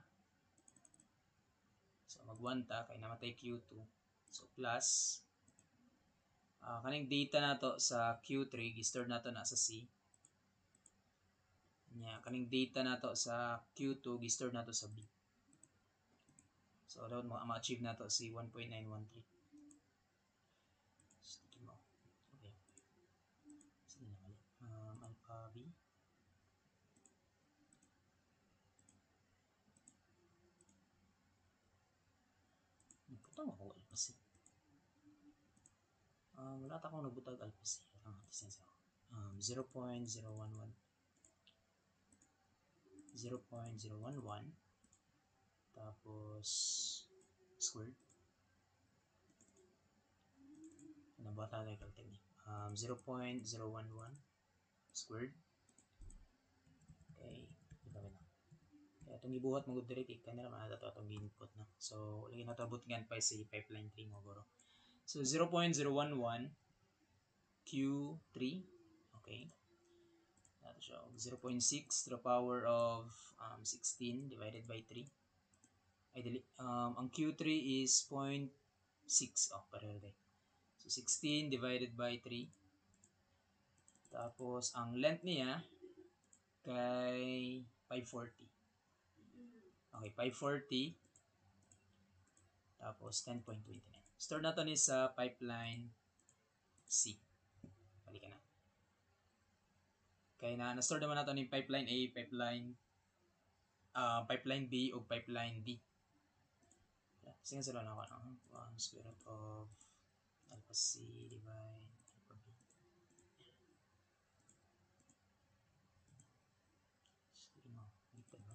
so mag 1 ta kay namatay Q2. So plus kaning data nato sa Q3 gi-store nato na sa C. Nya kaning data nato sa Q2 gi-store nato sa B. So dapat ma-achieve nato si 1.913. Sige mo. Okay. Sige na mali. Alpha B. Nagputang ako alpha C. Wala ta akong nagbutag alpha C. 0.011 0.011 tapos squared. Nabuhat natin yung technique. 0.011 squared. Okay. Ito na. Kaya itong ibuhat mo good direct kanila man ito itong input na. So, lagi na ito abutgan pa si pipeline 3 mo guro. So, 0.011 Q3. Okay. Ito siya. 0.6 to the power of 16 divided by 3. Ang Q3 is 0.6. Oh, pareho din. So, 16 divided by 3. Tapos, ang length niya kay 540. Okay, 540. Tapos, 10.29. Store na to ni sa pipeline C. Balikan na. Kaya na-store naman nato ni pipeline A, pipeline B, o pipeline D. Sige sila na ako. 1 square root of alpha C divide alpha B. Sige mo. Dito ba?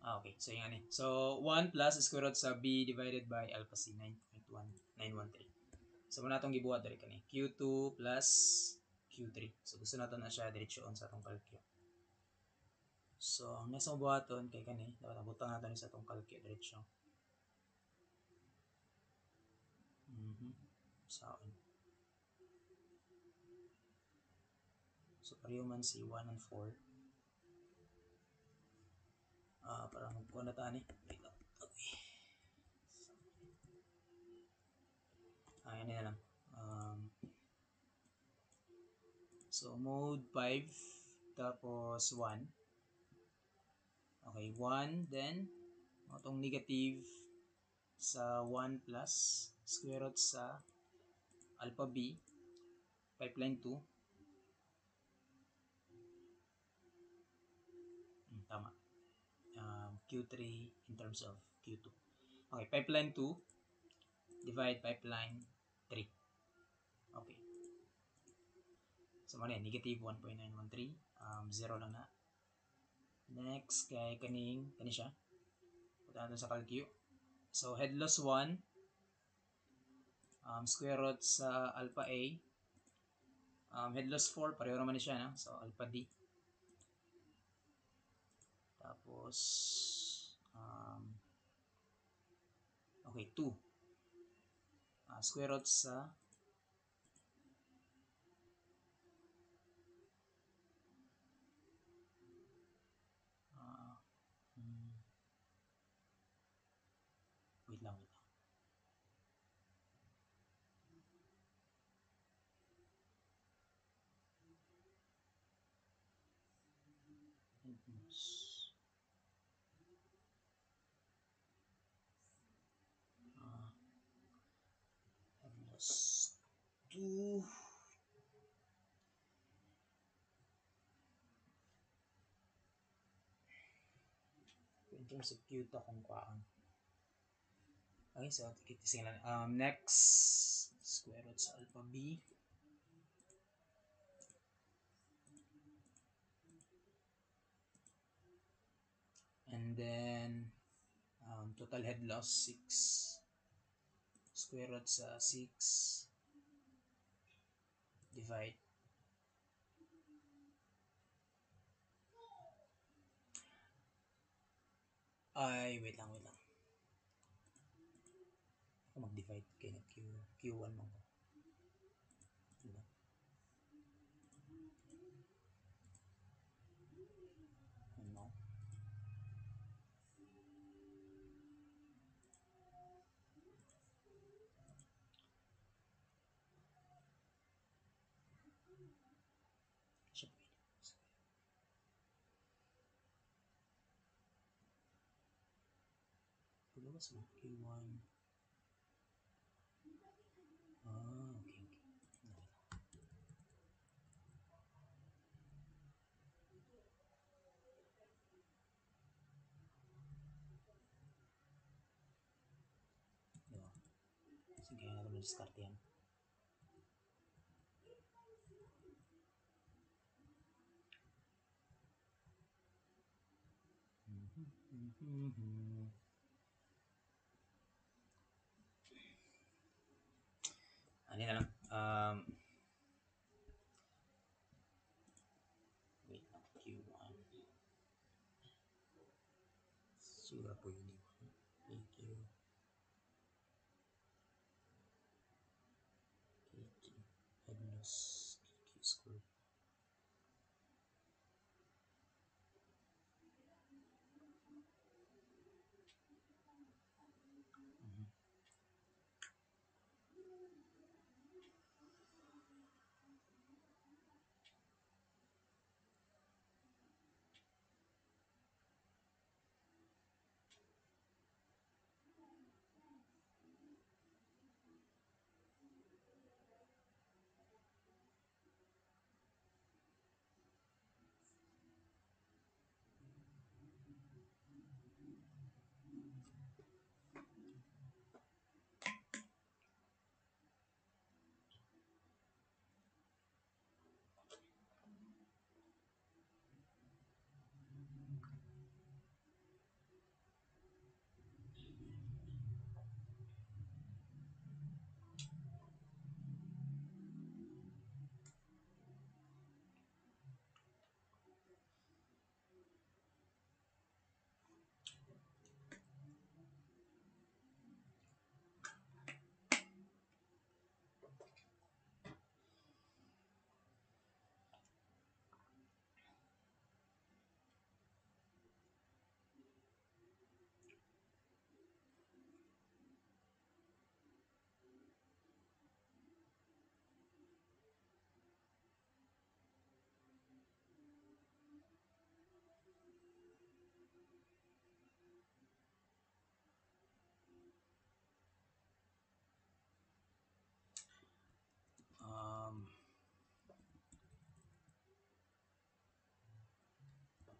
Okay. So, yung ano. So, 1 plus square root sa B divided by alpha C, 9.1913. So, muna itong gibuhat dari kani. Q2 plus Q3. So, gusto natin na siya diretsyoon sa itong kalkyo. So, ang next mong buhaton kay kani, dapat nabutang natin sa itong kalkyo diretsyo. Saan? So, pareho man si 1 and 4. Para magkuha na tayo ni. Wait lang. Okay. Ayan na lang. So, mode 5. Tapos 1. Okay, 1. Then, itong negative sa 1 plus square root sa alpha B. Pipeline 2. Tama. Q3 in terms of Q2. Okay, pipeline 2 divide pipeline 3. Okay. So, muna yan, negative 1.913. 0 lang na. Next, kay kani siya. Punta natin sa calcu. So, head loss 1. Square root sa alpha A. Head loss 4, pareho naman siya, no? So, alpha D. Tapos, okay, 2. Square root sa wait lang. Head loss 2. In terms of Q to kung kuhaan. Okay, so tikitising lang. Next, square root sa alpha B. And then, total head loss 6. Square root sa 6 divide Ay, wait lang, wait lang. Ako mag-divide kay Q, Q1 mo ko. Diba? Ano? Siya pwede. Paglawas mo, Q1. Ah, okay, okay. Diba? Sige, kaya natin ma-discard yan. Ano na lang. Wait lang. Q1. Sura po yun. EQ. EQ. Headless. EQ score.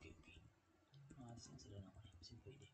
Okay, okay. Saan sila na ako? Kasi pwede.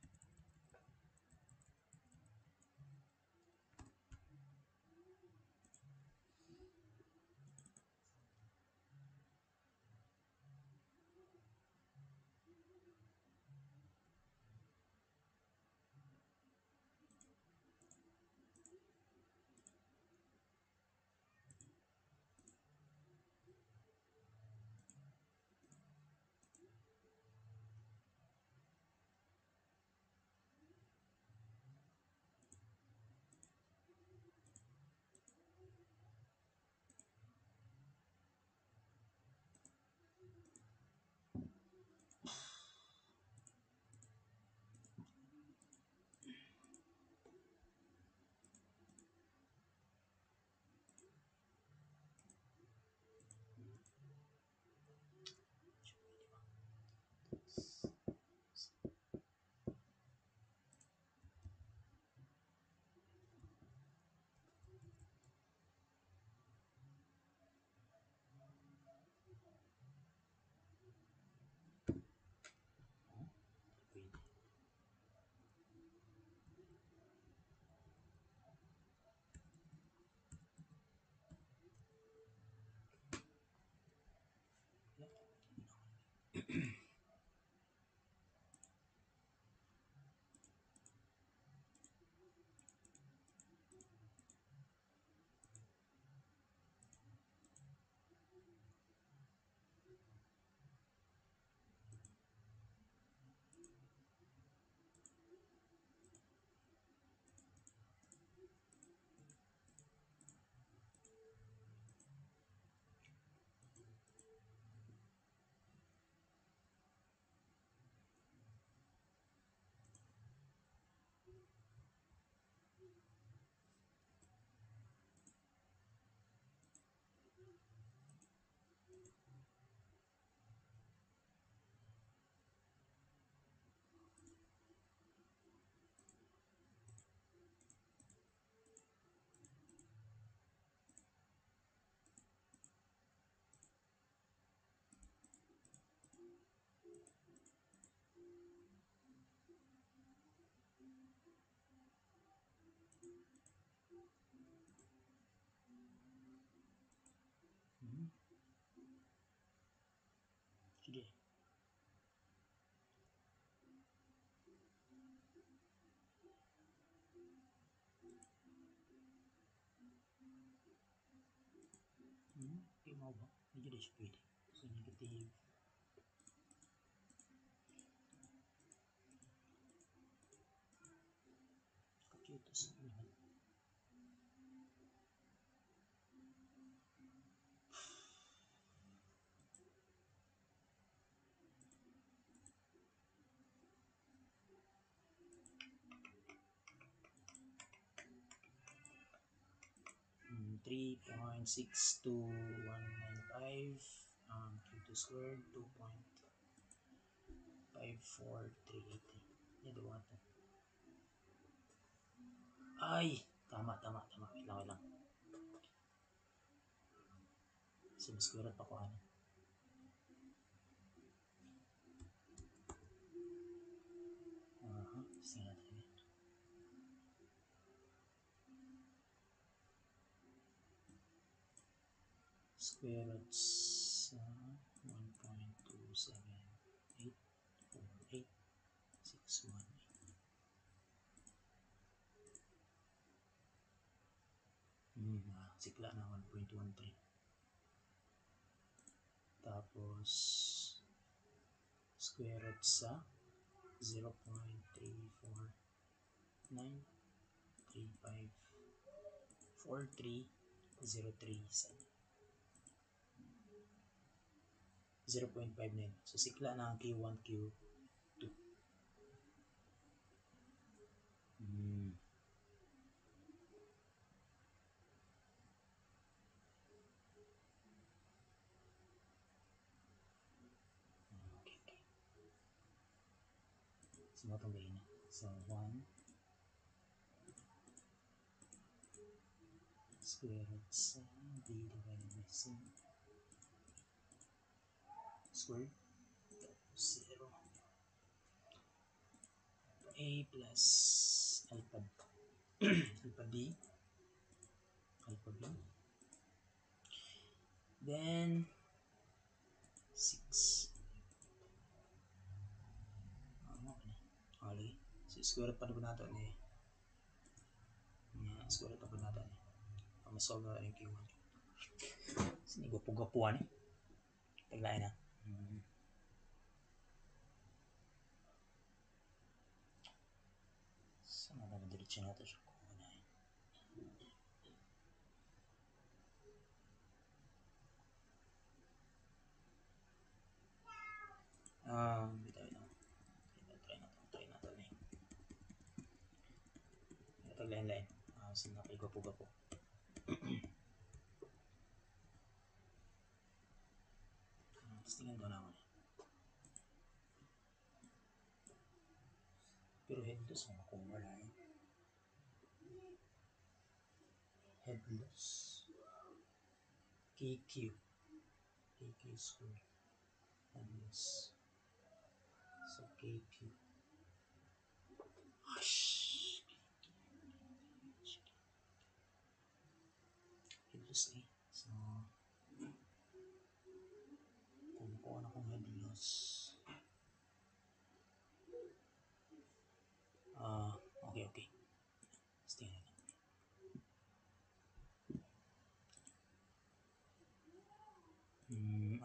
Sige. Okay mo ba? Medyo di siya pwede. So negative computers naman. Hmm, 3.62195 q2 squared 2.5438. Yan diba ito? Ay! Tama. Wait lang. Sinusquare pa ko ano. Sige natin. Square roots 1.2784861. Sikla na 1.13. Tapos square root sa 0.349354303 0.59. So sikla na ang Q1, Q2. Okay. So matong gain na. So 1 square root sa b divided by c squared 0 a plus alpha alpha d alpha b then 6 lagi so square root pa na natin square root pa natin masolve na rin yung Q1 sinigapugapuan taglain na sana na madiretso natin siya bitaw na try natin taglain sinapaigapugapo tingnan daw naman pero headless mo kung wala headless KQ square headless so KQ headless so kung ano kung headless okay stay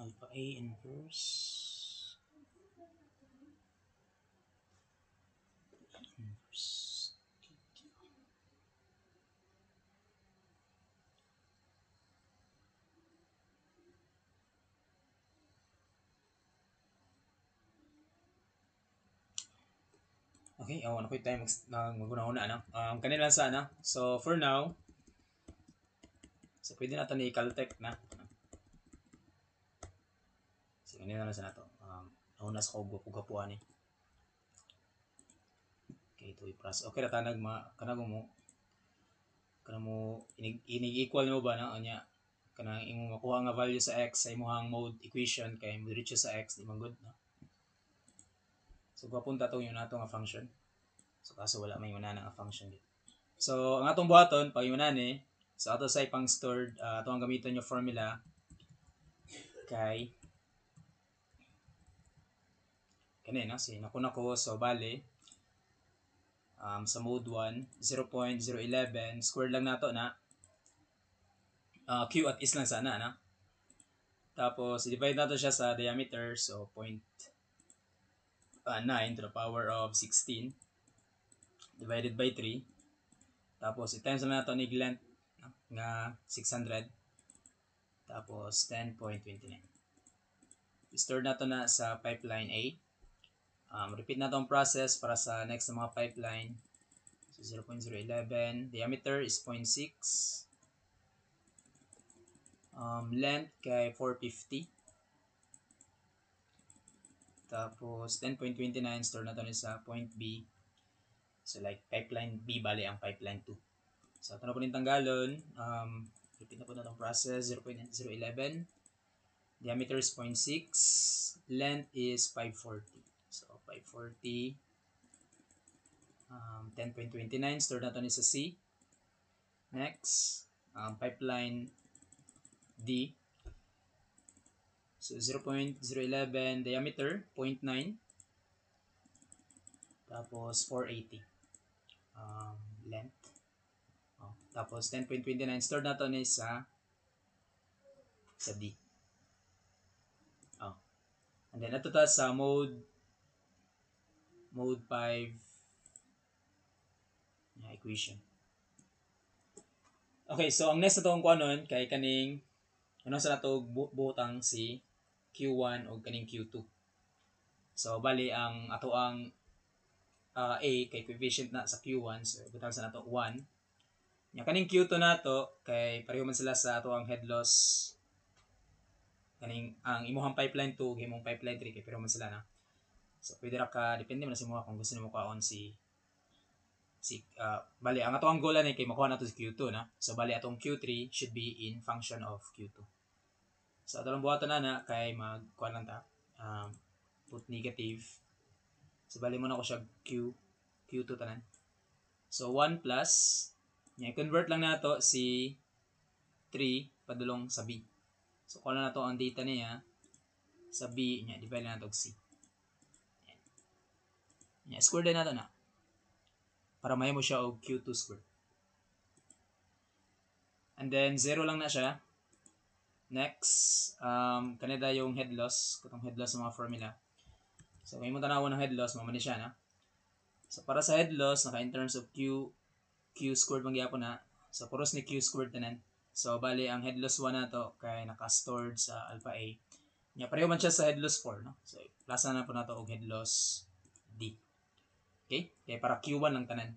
alpha A inverse okay ano ko tayo maguna-una kanila sana so for now so pwede natin i-caltech na so kanina lang sa nato nauna sa kagugapuan okay ito i-process okay na tanag kanang mo inig-equal mo ba na anya kanang imong makuha nga value sa x sa imong mode equation kay mo diretso sa x di man good no so papunta tong yun nato nga function so kaso wala may una nga function dito so ang atong buhaton pag yun ni so ato sa ipang stored ato ang gamiton yung formula kay kani no, si nakuna ko, so bale, sa mode 1, 0.011, square lang nato na, Q at is lang sana na. Tapos, divide nato siya sa diameter, so 0.9 to the power of 16 divided by 3. Tapos, i-times na nato nig length nga 600. Tapos, 10.29. I-store nato na sa pipeline A. Repeat na itong process para sa next na mga pipeline. So, 0.011. Diameter is 0.6. Length kay 450. Tapos, 10.29. Store na ito sa point B. So, like, pipeline B, bali ang pipeline 2. So, ito na po rin tanggalon. Repeat na po na itong process. 0.011. Diameter is 0.6. Length is 540. So, 540. 10.29. Store na ito sa C. Next, pipeline D. So, 0.011 diameter, 0.9. Tapos, 480 length. Tapos, 10.29. Store na ito sa D. And then, ito ta sa mode 5 equation. Okay, so ang next na itong kuanon kay kaning ano sa nato butang si Q1 o kaning Q2. So bali ang ato ang A kay coefficient na sa Q1, so butang sa nato 1. Nya kaning Q2 nato kay pareho man sila sa ato ang head loss. Kaning ang imuhang pipeline 2 ug imong pipeline 3 kay pareho man sila na. So pwede ra ka depende man sa imo kung gusto nimo kaon si bali ang ato ang goal ani kay makuha nato si Q2 na. So bali atong Q3 should be in function of Q2. So ato lang buhaton na kay magkuha lang ta put negative. So bali mo na ko siya Q2 tanan. So 1 plus nya convert lang nato si 3 padulong sa B. So kuha na nato ang data niya sa B nya divide na nato og C. Nya square din nato na para may mo siya og Q2 squared. And then, 0 lang na siya. Next, kanina yung head loss. Katong head loss ng mga formula. So, may mo tanawan ng head loss, mamani siya na. So, para sa head loss, naka in terms of Q squared bang gyapon na. So, puros ni Q squared tanan. So, bali, ang head loss 1 na to, kay naka-stored sa alpha A. Nya, pareho man siya sa head loss 4, no? So, plus na po na to og head loss D. Okay? Kaya para Q1 lang tanan.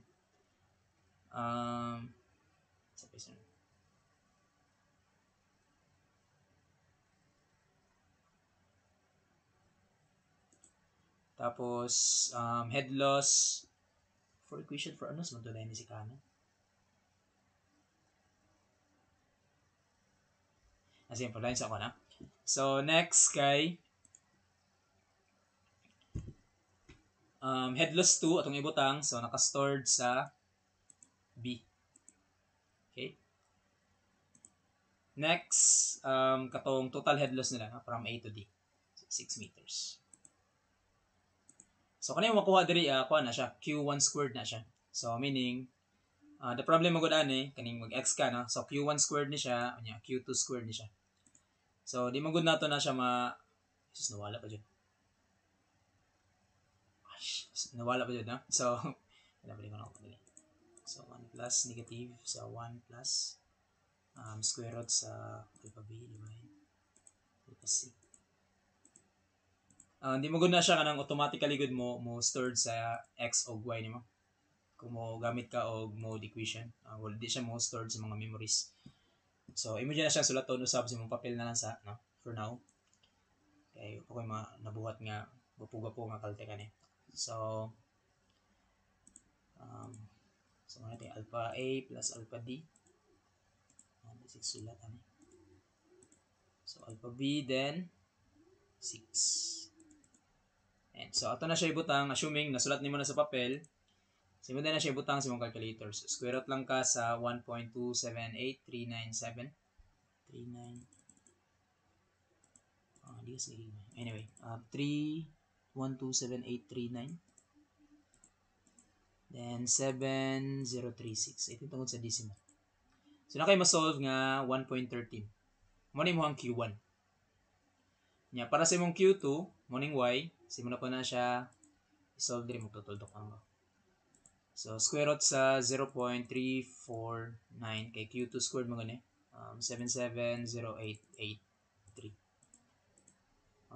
Tapos, head loss for equation for ano, sumunod ni si kanan. As in, lines ako na. So, next kay head loss 2 atong ibutang. So, naka-stored sa B. Okay? Next, katong total head loss nila from A to D. So, 6 meters. So, kanina makuha diri, kuha na siya. Q1 squared na siya. So, meaning, the problem mo ani kaning mag-x ka, no? So, Q1 squared ni siya, Q2 squared ni siya. So, di magud nato na siya Jesus, nawala pa dyan. Nawala pa dyan, no? So, nabalik ko na ako. So, 1 plus negative sa 1 plus square root sa alpha b divide alpha c. Hindi mo gud na siya kanang automatically good mo stored sa x o y nimo. Kung mo gamit ka og mode equation, wala di siya mo stored sa mga memories. So, imo na siya sulaton usab sa mong papel na lang sa, no? For now. Kay ako nabuhat nga gapo nga kalte kani. So, so natin alpha A plus alpha D. Basic sulat ani. So, alpha B then 6. And so, ato na siya ibutang, assuming nasulat nimo na sa papel. So, imo na siya ibutang sa mong calculator. So, square root lang ka sa 1.278397. 39. Anyway, 3 127,839. Then 7036. Ito tungkol sa decimal. So na kayo ma-solve nga 1.13. Mo ni mo ang Q1. Nya para sa imong Q2, mo ning Y, simula ko na siya i-solve diri mo tutuldok ang. So square root sa 0.349 kay Q2 squared mo gani. 770883.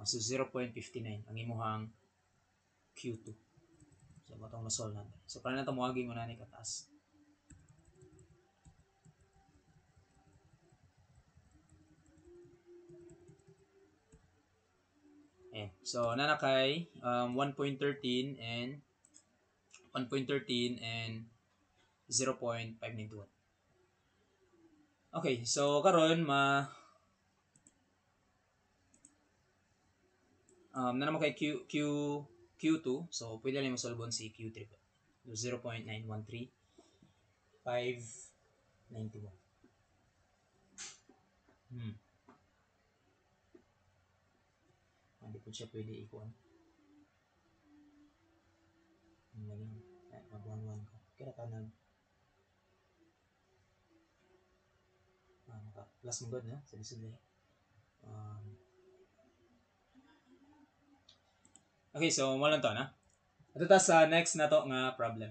So 0.59 ang imuhang Q2. So matong ma-solve natin. So para na ito muaging mo na ni kataas. Ayan. So nanakay 1.13 and 0.591. Okay, so karon na naman kay Q2, so pwede lang mo-solve si Q3. 0.913591. Hindi po siya pwede ikuan. Mag-1-1 ko. Kaya kanan. Plus mong god na. Sabi-sabi. Okay, so mo lang to na. Ito ta sa next na to nga problem.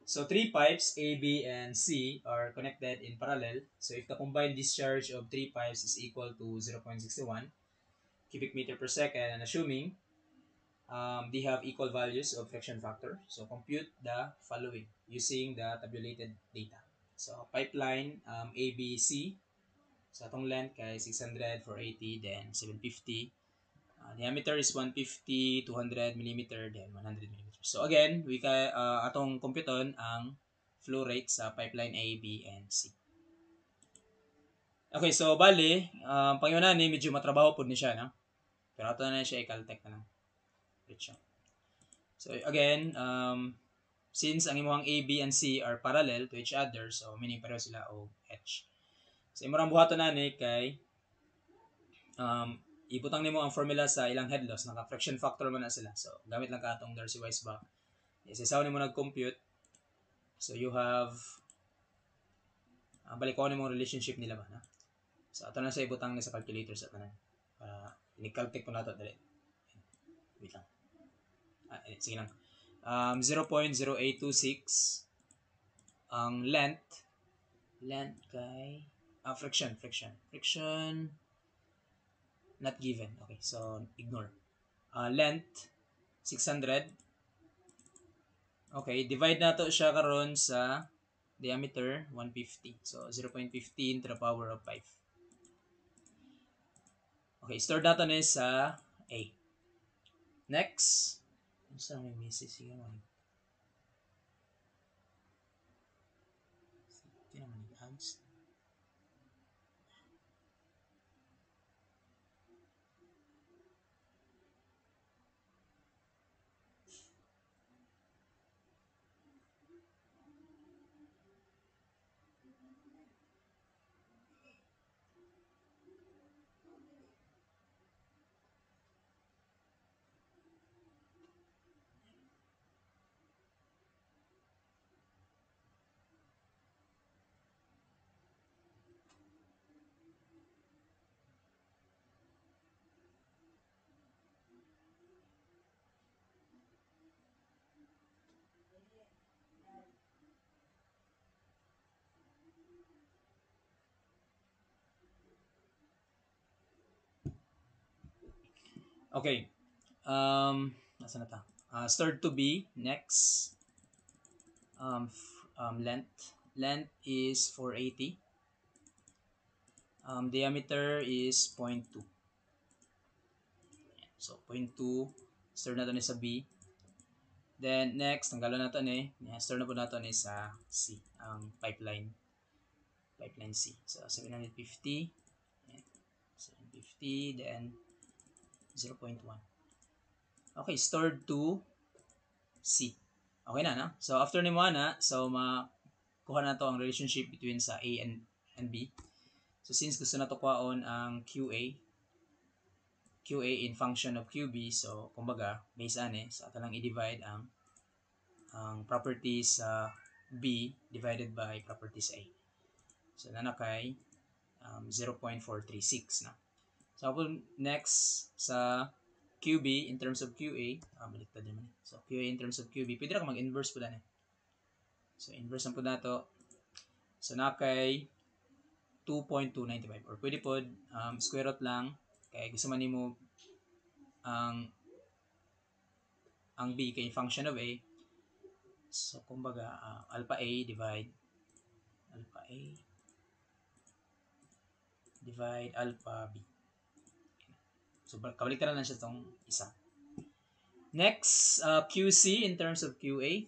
So three pipes A, B, and C are connected in parallel. So if the combined discharge of three pipes is equal to 0.61 cubic meter per second, and assuming they have equal values of friction factor, so compute the following using the tabulated data. So pipeline ABC, so atong length kay 600, 480, then 750. Diameter is 150, 200 mm, then 100 mm. So again, we atong computon ang flow rate sa pipeline A, B, and C. Okay, so bali, pangyunan ni medyo matrabaho po ni siya, no? Pero ato na siya i-caltech na lang. So again, since ang imong A, B, and C are parallel to each other, so meaning pareho sila o H. So imong buhaton na ni kay ibutang nimo ang formula sa ilang head loss, naka friction factor man na sila. So gamit lang ka atong Darcy-Weisbach. Isasaw nimo nag-compute. So you have balik ko nimo relationship nila ba na. So ato na sa ibutang ni sa calculator sa tanan. Para ini-calculate ko nato dali. Wait lang. Sige lang. 0.0826 ang length kay friction not given. Okay, so ignore. Length 600. Okay, divide nato siya karon sa diameter 150. So 0.15 to the power of 5. Okay, store nato ni sa A. Next, sa may message sige man. Ito naman yung ads. Okay. Nasaan na ta? Start to B. Next. Length. Length is 480. Diameter is 0.2. So, 0.2. Start na ito ni sa B. Then, next, tanggalan na ito ni. Start na po na ito ni sa C. Ang pipeline C. So, 750. 750. Then, 0.1. Okay, stored to C. Okay na, no? So, after ni mo na, so, makuha na to ang relationship between sa A and B. So, since gusto na to kuhaon ang QA, QA in function of QB. So, kumbaga, based ane, so ato lang i-divide ang properties sa B divided by properties A. So, nanakay 0.436 na. So, next sa QB in terms of QA, baliktad naman. So, QA in terms of QB, pwede na ka mag-inverse po na. So, inverse na po na to. So, nakay 2.295 or pwede po square root lang kaya gusto man nimo ang B kay function of A. So, kumbaga, alpha A divide alpha B. So, kabaliktaran lang siya itong isa. Next, QC in terms of QA.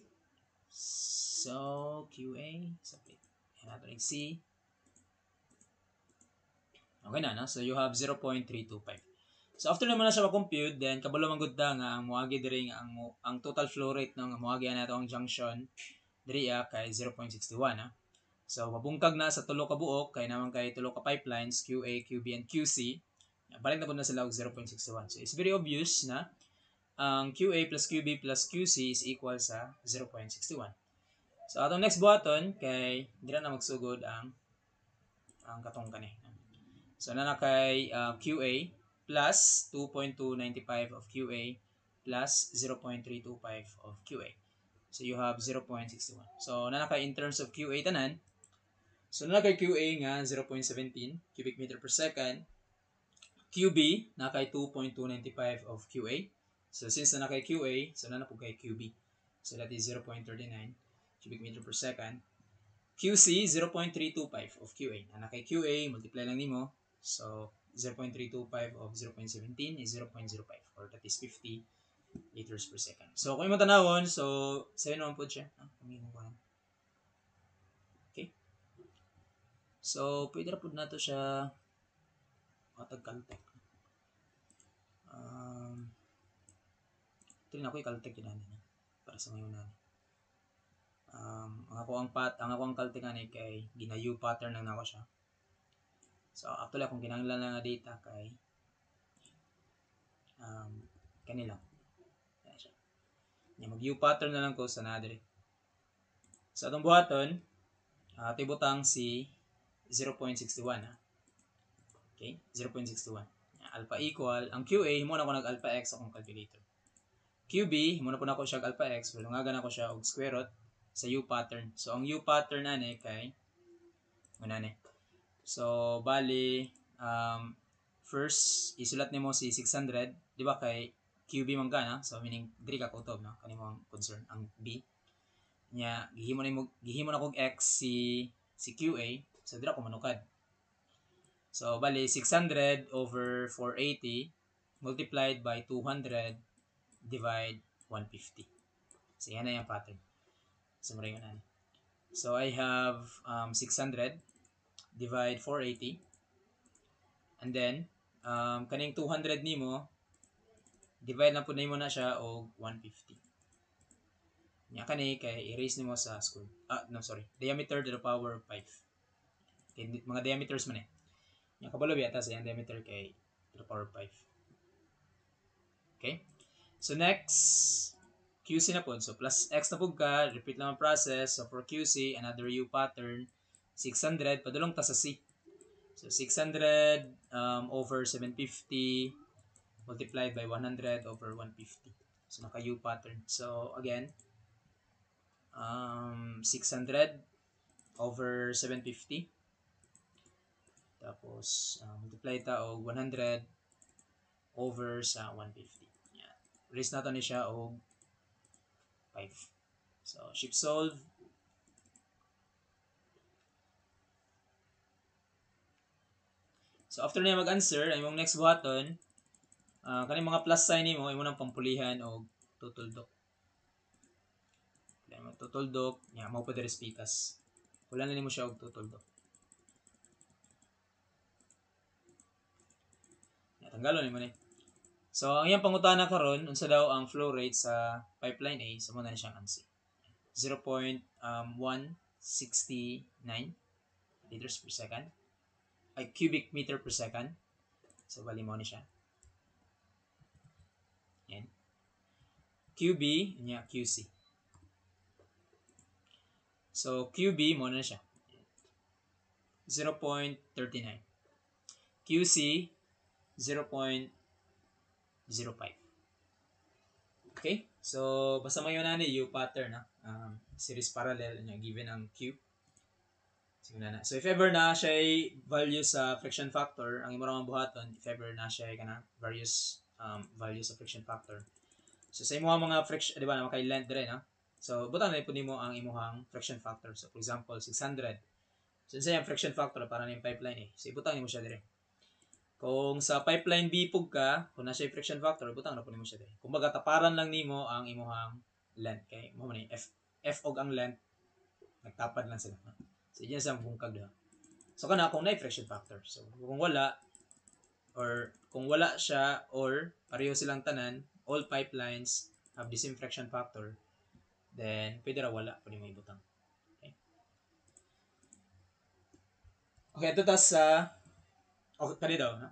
So, QA, sapit. Yan natin C. Okay na, no? So, you have 0.325. So, after naman na siya ma-compute, then, kabalo manggod nga ang muagi diri nga ang total flow rate ng muagi na ito ang junction diri kay 0.61, ha? So, mabungkag na sa tulo ka buok, kay naman kay tulo ka pipelines, QA, QB, and QC. Balik na po na sila og 0.61. So, it's very obvious na ang QA plus QB plus QC is equal sa 0.61. So, atong next button, kay dira na magsugod ang katong kani. So, na kay QA plus 2.295 of QA plus 0.325 of QA. So, you have 0.61. So, na kay in terms of QA tanan, so, na kay QA nga 0.17 cubic meter per second. QB, na kay 2.295 of QA. So, since na kay QA, so na po kay QB. So, that is 0.39 cubic meter per second. QC, 0.325 of QA. Na kay QA, multiply lang nimo. So, 0.325 of 0.17 is 0.05 or that is 50 liters per second. So, kung yung matanawon, so, 7 naman po siya. Okay. So, pwede na po na ito siya matag-caltech. Ito rin ako i-caltech yun natin para sa ngayon natin. Ang ako ang caltech nga kay gina-U pattern lang nako siya. So, actually, akong kinahanglan lang nga data kay kanila. Yan siya. Mag-U pattern na lang ko sa nadre. Sa atong buhaton, tibutang si 0.61. Okay? 0.61. Alpha equal, ang QA, himo na ko nag-alpha x akong calculator. QB, himo na po na ko siya alpha x, walungagan ako siya og square root sa U pattern. So, ang U pattern na kay, so, bali, first, isulat nimo si 600, di ba kay QB man ka na? So, meaning, diri ka kutob, no? Kanimo ang concern, ang B. Nya, gihimo na kog X si QA, so dira ko manukad. So, bali, 600 over 480 multiplied by 200 divide 150. So, yan na yung pattern. So, maraming na. So, I have 600 divide 480. And then, kaning 200 nimo, divide na po nimo na siya o 150. Nya kani kay erase nimo sa square. Diameter to the power of 5. Okay, mga diameters man Nya kabalo biya ta sa yang diameter kay to the power of 5. Okay? So next, QC na po. So plus X na po ka, repeat lang ang process. So for QC, another U pattern, 600, padulong ta sa C. So 600 over 750 multiplied by 100 over 150. So naka U pattern. So again, 600 over 750. Tapos multiply ta og 100 over sa 150. Yan. Raise na to ni siya og 5. So shift solve. So after niya mag-answer, ay mong next button, kaning mga plus sign nimo imo nang pampulihan og tutuldok. Kaya mo tutuldok, nya mao pa diri pikas. Wala na nimo siya og tutuldok. Ya tanggalon nimo ni. So ang iyang pangutana karon unsa daw ang flow rate sa pipeline A, so mo na siyang answer. 0.169 liters per second. Ay cubic meter per second. So bali mo ni siya. QB nya QC. So QB mo na siya 0.39. QC 0.05. Okay? So basta mayo na ni yung pattern na series parallel nya given ang Q. Sige na. So if ever na siya value sa friction factor, ang imo ra buhaton if ever na siya kana various values sa friction factor. So sa imong mga friction, di ba, na kay length dire na. So butang na pud nimo ang imong friction factor. So for example 600. So sa yung friction factor para ning pipeline So ibutang nimo siya dire. Kung sa pipeline B pug ka, kung na siya friction factor, butang na pud nimo siya dire. Kumbaga taparan lang nimo ang imong length kay mo man F og ang length nagtapad lang sila. So, yun sa bungkag na. So, kana kung na friction factor. So, kung wala, or kung wala siya, or pareho silang tanan, all pipelines have the same friction factor, then, pwede ra wala. Pwede mo ibutang. Okay. Okay, ito tas sa, okay, kani daw, ha?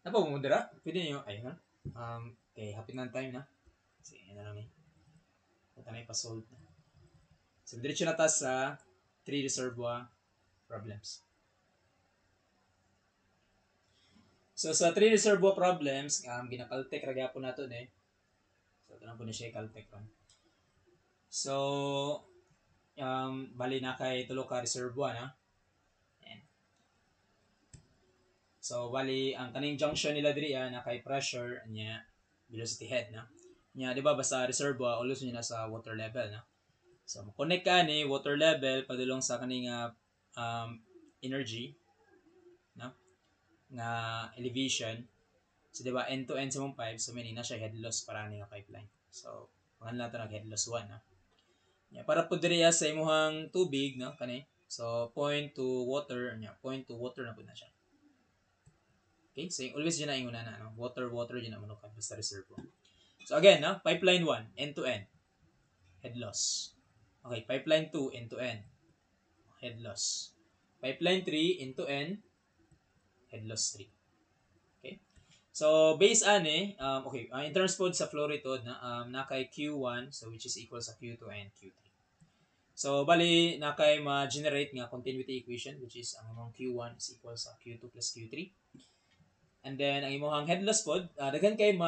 Napamumudra? Pwede nyo, ayun, ha? Okay, happy na time na. Kasi, yan na namin. Ito na ipasolve na. So, diretso na tas sa 3 reservoir problems. So sa 3 reservoir problems, ginakaltek ra gyapon nato So ito na po na siya kaltek ron. So bali na kay tulo ka reservoir na. Ayan. So bali ang kaning junction nila diri na kay pressure nya velocity head na. Nya di ba basta reservoir always niya sa water level na. So connect ka ni water level padulong sa kaning energy no nga elevation. So di ba end to end sa mong pipe so meaning na siya head loss para ni nga pipeline. So pangalan nato nag head loss 1 Yeah, para pud diri sa imuhang tubig no kani. So point to water point to water na pud na siya. Okay? So always yun na inguna na no. Water yun na manukad basta reservoir. So again, pipeline 1 end to end head loss. Okay, pipeline 2 end to end head loss. Pipeline 3 end to end head loss 3. Okay? So based ani okay, in terms pod sa flow rate na kay Q1 so which is equal sa Q2 and Q3. So bali na kay ma-generate nga continuity equation which is ang imong Q1 is equal sa Q2 plus Q3. And then ang imong head loss pod daghan kay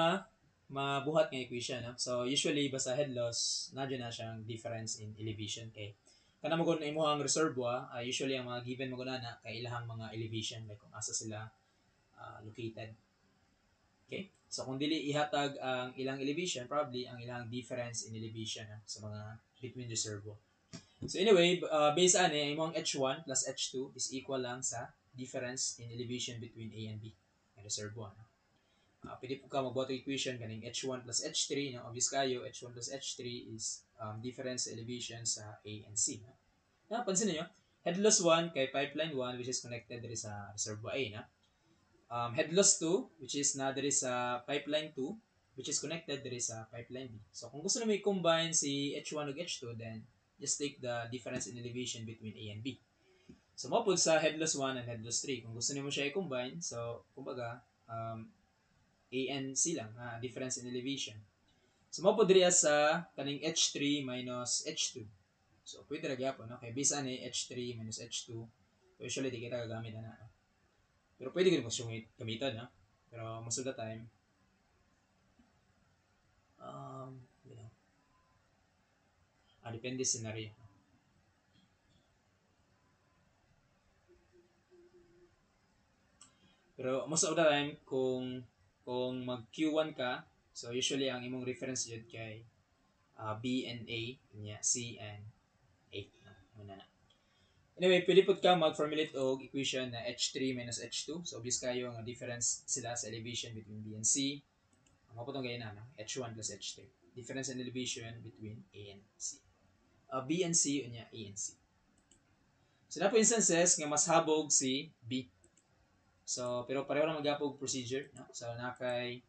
mabuhat nga equation So usually basta head loss nadyo na siyang difference in elevation kay kana mo gun imong reservoir usually ang mga given mo na kay ilahang mga elevation like kung asa sila located. Okay? So kung dili ihatag ang ilang elevation, probably ang ilang difference in elevation sa mga between reservoir. So anyway, based on imong H1 plus H2 is equal lang sa difference in elevation between A and B ng reservoir. Pwede po ka magbuhat ng equation kaning H1 plus H3. Obvious kayo, H1 plus H3 is difference elevation sa A and C. Pansin niyo, head loss 1 kay pipeline 1 which is connected diri sa reservoir A. Head loss 2 which is na diri sa pipeline 2 which is connected diri sa pipeline B. So kung gusto niyo i-combine si H1 ug H2 then just take the difference in elevation between A and B. So mo pud sa head loss 1 and head loss 3 kung gusto niyo mo siya i-combine so kumbaga A and C lang difference in elevation. So mo pud diri sa kaning H3 minus H2. So pwede ra gyapon okay based on H3 minus H2 usually di kita gagamit na pero pwede ko siyang gamitan pero most of the time depende sa scenario. Pero most of the time kung mag Q1 ka so usually ang imong reference jud kay B and A nya C and A muna na. Anyway, pwede po ka mag-formulate og equation na H3 minus H2. So, obvious kayo nga difference sila sa elevation between B and C. Ang maputong ganyan na, H1 plus H3. Difference in elevation between A and C. B and C, unya A and C. So, na po instances nga mas habog si B. So, pero pareho lang mag-apog procedure. So, na kay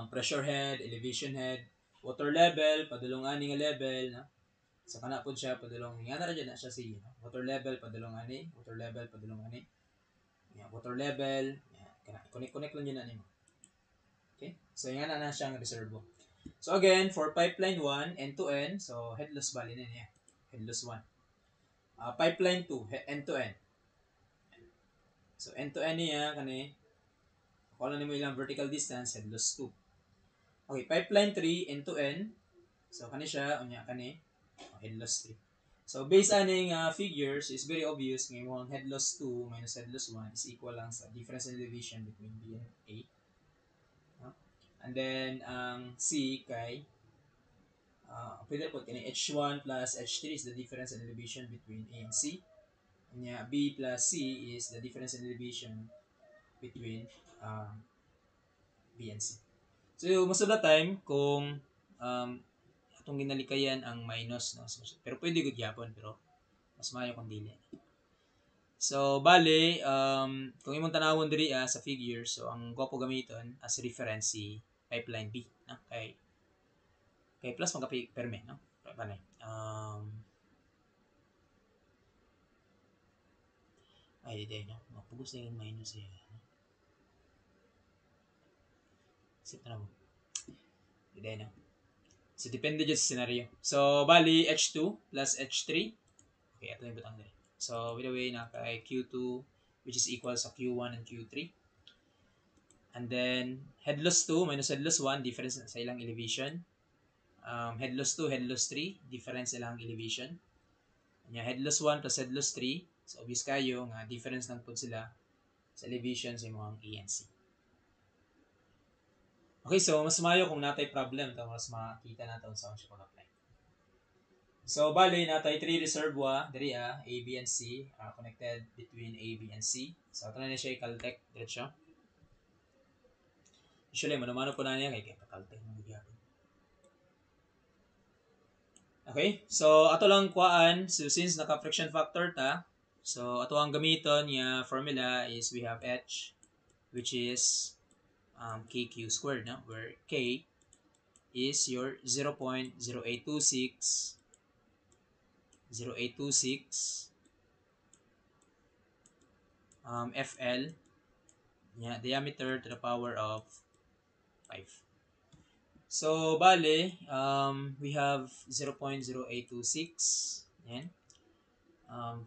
pressure head, elevation head, water level, padulong ani nga level, So kana pud siya padulong nga na ra na siya sige water level padulong ani water level padulong ani water level kana connect lang yun ani mo. Okay? So nga na siyang reservoir. So again, for pipeline 1, end to end, so headless bali na niya. Headless 1. Pipeline 2, end to end. So end to end niya, kani, kung ano mo ilang vertical distance, headless 2. Okay, pipeline 3, end to end. So kani siya, kani, headless 3. So based aning figures, is very obvious nga yung headless 2 minus headless 1 is equal lang sa difference in elevation between B and A. And then, ang C kay, pwede po, H1 plus H3 is the difference in elevation between A and C. Kanya, B plus C is the difference in elevation between B and C. So, most of the time, kung itong ginalikayan ang minus, no? So, pero pwede good yapon, pero mas mayo kung dili. So, bale, kung imong tanawon diri sa figure, so ang ko gamiton as reference si pipeline B, no? Kay plus magkapi perme, no? Panay. Ay, di, no? Mapugos na yung minus eh. Sip na mo. Di, no? So, depende dyan sa scenario. So, bali, H2 plus H3. Okay, ito yung butang dali. So, by the way, kay Q2, which is equal sa Q1 and Q3. And then, headless 2 minus headless 1, difference sa ilang elevation. Headless 2, headless 3, difference sa ilang elevation. Headless 1 plus headless 3, so obvious kayo nga difference lang po sila sa elevation sa mga A and C. Okay, so mas mayo kung natay problem, mas makita natin sa siya pag-apply. So, bali, natay 3 reservoir, diri A, B, and C, connected between A, B, and C. So, ito na siya i-caltech, diretso. Usually, mano-mano po na niya, kaya pa-caltech ng magyapon. Okay, so, ato lang kuhaan, so since naka-friction factor ta, so, ato ang gamiton niya formula is we have H, which is KQ squared, no? Where K is your 0.0826 FL, diameter to the power of 5. So, bale, we have 0.0826. Yan.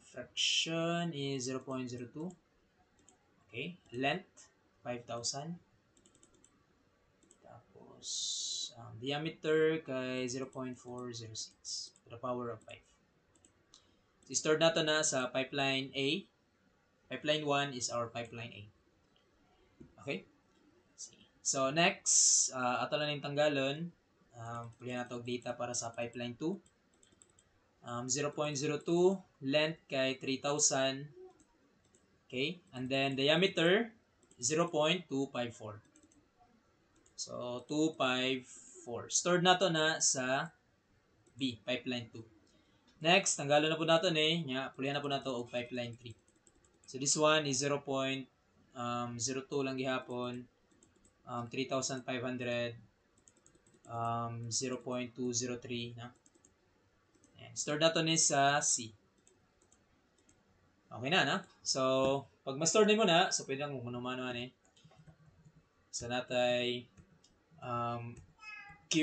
Fraction is 0.02. Okay. Length, 5,000. Tapos, diameter kay 0.406 to the power of 5. So, stored nato na sa pipeline A. Pipeline 1 is our pipeline A. Okay? So, next, ato lang yung tanggalon. Pulihan nato data para sa pipeline 2. 0.02, length kay 3,000. Okay? And then, diameter, 0.254. So, 254. Stored nato na sa B, pipeline 2. Next, tanggalon na po nato pulihan na po nato og pipeline 3. So, this one is 0.02 lang gihapon. 3,500, 0.203 na. Ayan. Store nato ni sa C. Okay na. So, pag ma-store mo na, so pwede lang kung mano So, natay Q,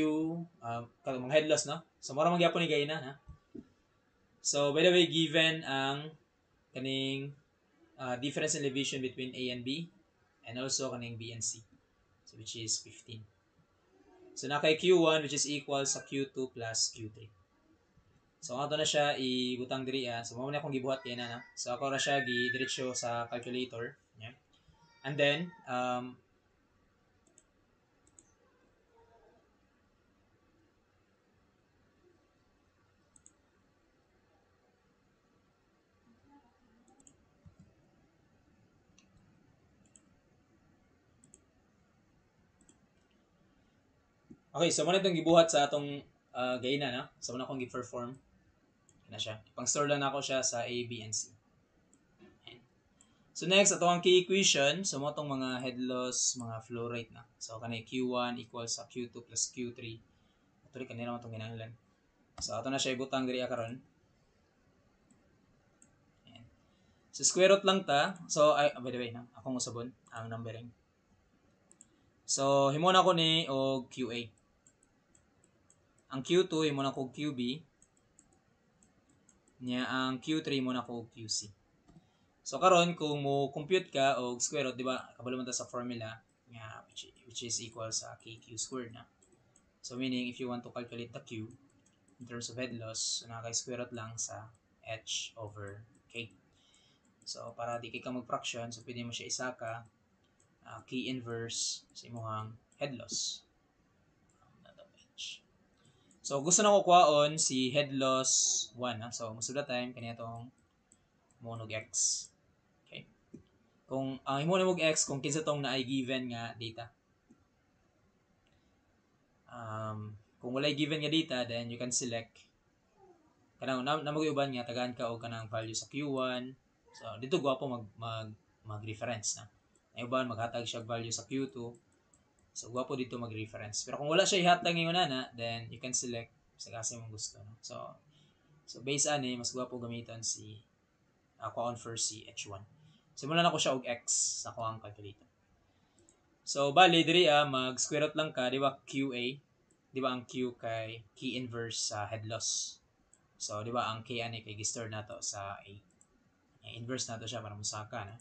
mga headless, no? So, mara magyapon ni gayna, ha? So, by the way, given ang kaning difference in elevation between A and B, and also kaning B and C, so which is 15. So, nakay Q1 which is equal sa Q2 plus Q3. So, ato na siya ibutang diri. So, mao na akong gibuhat kay na. So, ako ra siya gi-diretso sa calculator. Yeah. And then, okay, so muna itong gibuhat sa atong gayna, na. So, muna akong gi-perform. Na siya. Pang-store lang ako siya sa A, B, and C. Ayan. So, next, ito ang key equation. So, mo itong mga head loss, mga flow rate na. So, kanay Q1 equals sa Q2 plus Q3. Ito rin kanina mo itong ginahanglan. So, ito na siya ibutang diri karon. Ayan. So, square root lang ta. So, by the way, akong usabon ang numbering. So, himo na ko ni og QA. ang Q2 imo na kog QB nya ang Q3 mo na kog QC. So karon kung mo compute ka og square root, di ba? Kabalo man ta sa formula nga which is equal sa KQ squared na. So meaning if you want to calculate the Q in terms of head loss, so naka-square root lang sa H over K. So para di kay ka mag-fraction, so pwede mo siya isaka K inverse sa imong head loss. So gusto na ko kuhaon si head loss 1. So musulat time kaniya tong monog x. Okay. Kung ang imo na mog x kung kinsa tong naay given nga data. Kung walay given nga data, then you can select kanang namag-uban nga tagaan ka og kanang value sa Q1. So dito gwapo mag-reference na. Ay uban maghatag siya value sa Q2. So gwapo dito mag-reference. Pero kung wala siya ihatag ngayon na, then you can select sa kasi mong gusto, no? So based ani mas gwapo gamiton si ako on first si H1. Simulan ako siya og x sa ako ang calculator. So bali diri mag square root lang ka, di ba QA? Di ba ang Q kay key inverse sa head loss. So di ba ang K ani kay gi-store nato sa A. Inverse nato siya para musaka na.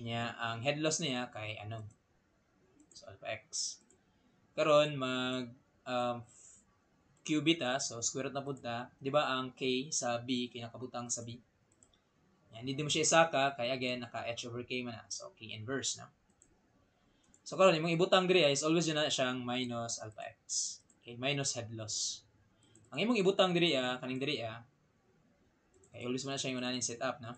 Nya ang head loss niya kay ano? So alpha x. Karon mag Q beta, so square root na punta, di ba ang K sa B kinakabutang sa B. Yan, hindi mo siya isaka kaya again naka H over K man na. So K inverse na. So karon imong ibutang diri is always yun na siyang minus alpha x. Okay, minus head loss. Ang imong ibutang diri kaning diri kay always man na siya yung unahin setup, no?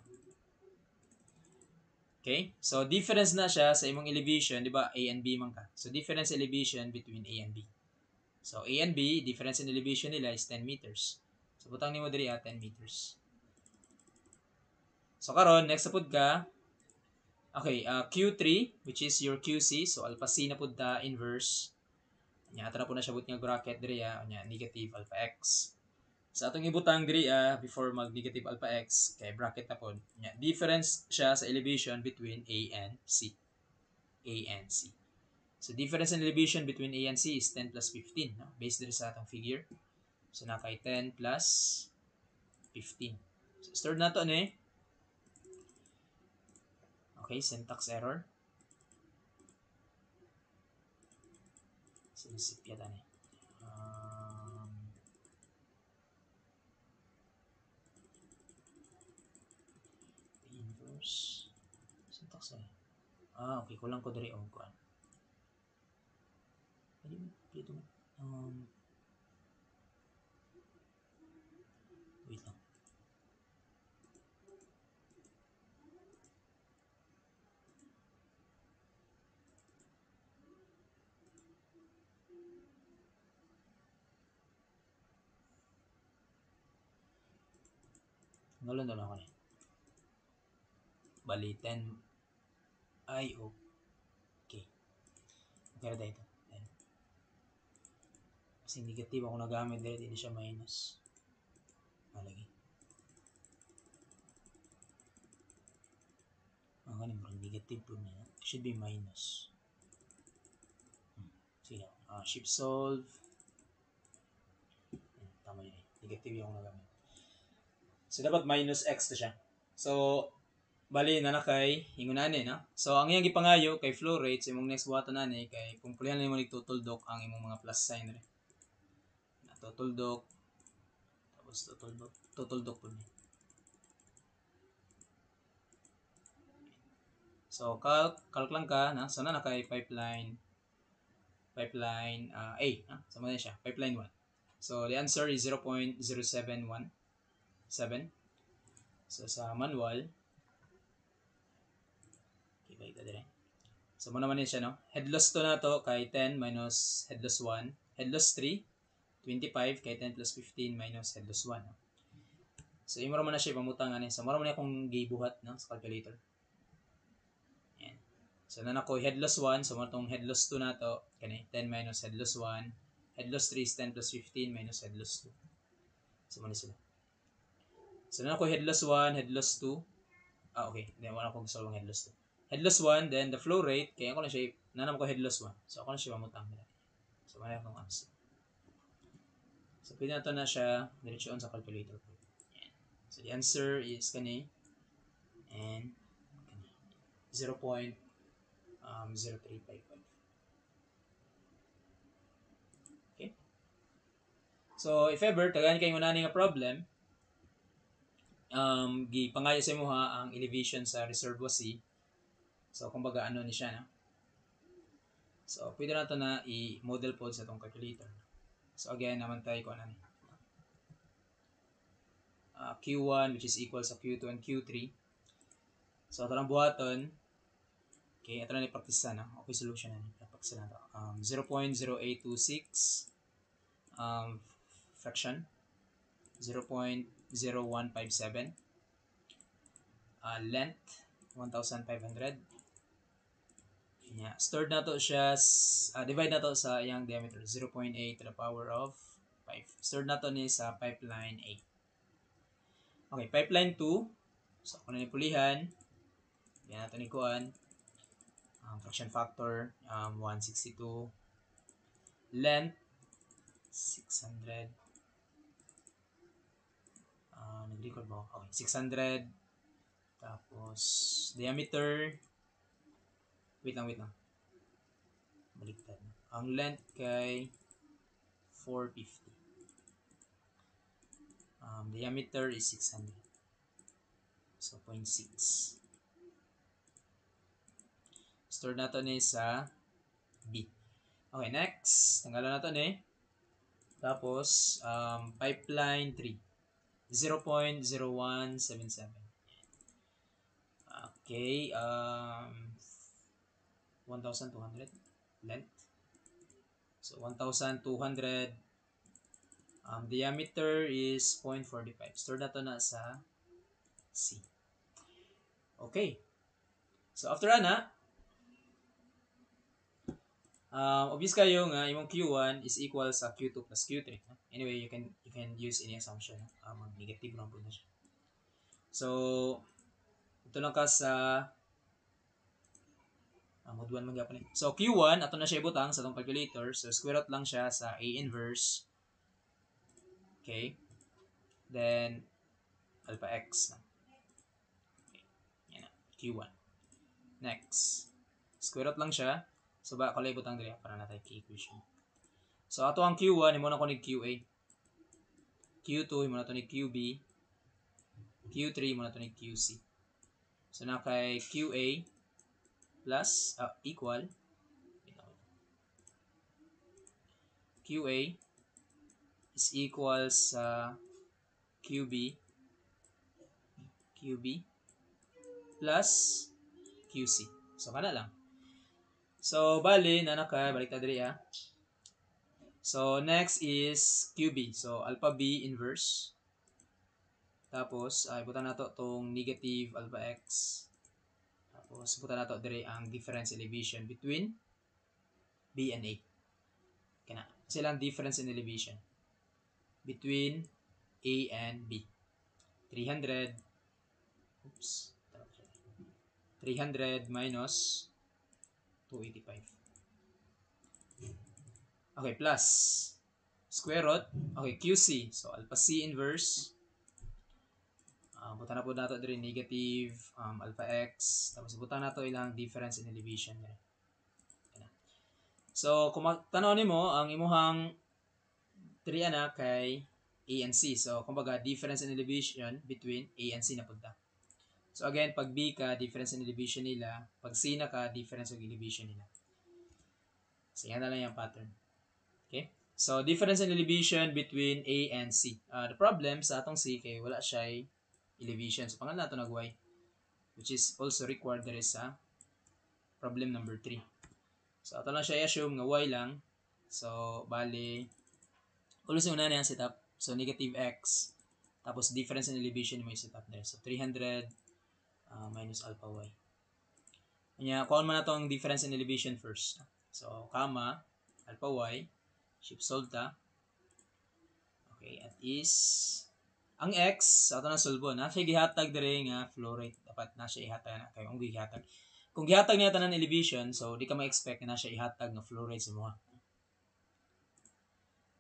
Okay? So difference na siya sa imong elevation, di ba? A and B man ka. So difference elevation between A and B. So A and B, difference in elevation nila is 10 meters. So butang nimo diri 10 meters. So karon next na pud ka. Okay, Q3 which is your QC. So alpha C na pud ta inverse. Nya ato na pud na siya but nga bracket diri nya negative alpha x. Sa atong ibutang diri before mag negative alpha x kay bracket na pud. Nya difference siya sa elevation between A and C. A and C. So difference in elevation between A and C is 10 plus 15, no? Based diri sa atong figure. So na kay 10 plus 15. So stored nato ni. Okay, syntax error. Sinisipya ta ni. Inverse. Syntax ay. Okay, kulang ko diri og kuan. Dito. Wait lang. Ngalon na lang ako ni. Bali 10 ay okay. Okay na dito. Kasi negative ako nagamit dito, hindi siya minus. Malagi. Ang negative po niya. Should be minus. Sige. Shift solve. Tama yun. Negative yung nagamit. So, dapat minus x na siya. So, bali na kay hingunan no? So, ang iyang gipangayo kay flow rate, sa imong next buhaton na kay kung pulihan mo nagtutuldok ang imong mga plus sign rin. Tutuldok. Tapos tutuldok po niya. So, calc lang ka, na? So, na kay pipeline A, sama na siya, pipeline 1. So, the answer is 0.0717. So, sa manual, okay, ito dire. So, muna man siya, no? Head loss to na to kay 10 minus head loss 1. Head loss 3, 25 kay 10 plus 15 minus head loss 1. No? So, yung mura man na siya pamutang ani. So, mura man akong gibuhat, no? Sa calculator. Yan. So, na ko head loss 1. So, muna tong head loss 2 na to. Kani, 10 minus head loss 1. Head loss 3 is 10 plus 15 minus head loss 2. So, muna sila. So, na ko head loss 1, head loss 2. Okay. Then, wala ko gusto lang head loss 2. Head loss 1, then the flow rate, kaya ako na siya, nanam ko head loss 1. So, ako na siya mamutang. So, muna akong answer. So pwede na to na siya diretsyon sa calculator. Yan. So the answer is kani and 0.0355. Okay? So if ever tagahan kay ngunani nga problem, gipangayo sa imuha ang elevation sa Reservoir C. So kumbaga ano ni siya na. So pwede na to na i-model po sa tong calculator. So again, naman tayo ko ano ni. Q1 which is equal sa Q2 and Q3. So ito lang buhaton. Okay, ito na ni-practice na. Okay, solution na. Practice na ito. 0.0826 fraction. 0.0157. Length 1,500. Yeah. Stored na to siya, divide na to sa iyang diameter, 0.8 to the power of 5. Stored na to ni sa pipeline A. Okay, pipeline 2. So, kung na nipulihan, yan natin ikuan. Fraction factor, 162. Length, 600. Nag-record mo? Okay, 600. Tapos, diameter, wait lang. Baliktad. Ang length kay 450. Diameter is 600. So, 0.6. Store na to ni sa B. Okay, next. Tanggalan na to ni. Tapos, pipeline 3. 0.0177. Okay, 1,200 length. So, 1,200. Diameter is 0.45. Store na to na sa C. Okay. So, after na, obvious kayo nga imong Q1 is equal sa Q2 plus Q3. Anyway, you can use any assumption. Negative lang po na siya. So, ito lang ka sa mode 1 magyapon ni. So, Q1, ato na siya ibutang sa itong calculator. So, square root lang siya sa A inverse. Okay. Then, alpha x. Okay. Yan na. Q1. Next. Square root lang siya. So, ba kalay butang diri para na tayo equation. So, ato ang Q1, imo na ko ni QA. Q2, imo na to ni QB. Q3, imo na to ni QC. So, na kay QA plus, equal. QA is equal sa QB plus QC. So, kana lang. So, bali, nanaka, balik ta diri ha. So, next is QB. So, alpha B inverse. Tapos, ibutan na to itong negative alpha x. Tapos, ibutan na to diri ang difference elevation between B and A. Kana. Silang difference in elevation between A and B. 300 minus 285. Okay, plus square root. Okay, QC. So, alpha C inverse. Buta na po nato diri negative alpha x. Tapos buta na to ilang difference in elevation. So, kung tanaw nimo ang imuhang 3 na kay A and C. So, kumbaga, difference in elevation between A and C na punta. So, again, pag B ka, difference in elevation nila. Pag C na ka, difference in elevation nila. So, yan na lang yung pattern. Okay? So, difference in elevation between A and C. The problem sa atong C, kay wala siya elevation. So, pangalan nato nag-Y. Which is also required there is sa problem number 3. So, ato lang siya i-assume nga Y lang. So, bali, ulos yung una na yung setup. So, negative x. Tapos, difference in elevation mo yung setup there. So, 300 minus alpha y. Kanya, kuhaan mo na itong difference in elevation first. So, comma, alpha y, shift solve ta. Okay, at is, ang x, sa ito na solvo, na siya gihatag dire nga flow rate. Dapat na siya ihatag na. Kaya kung gihatag. Kung gihatag niya tanan elevation, so, di ka ma-expect na siya ihatag nga flow rate sa mga.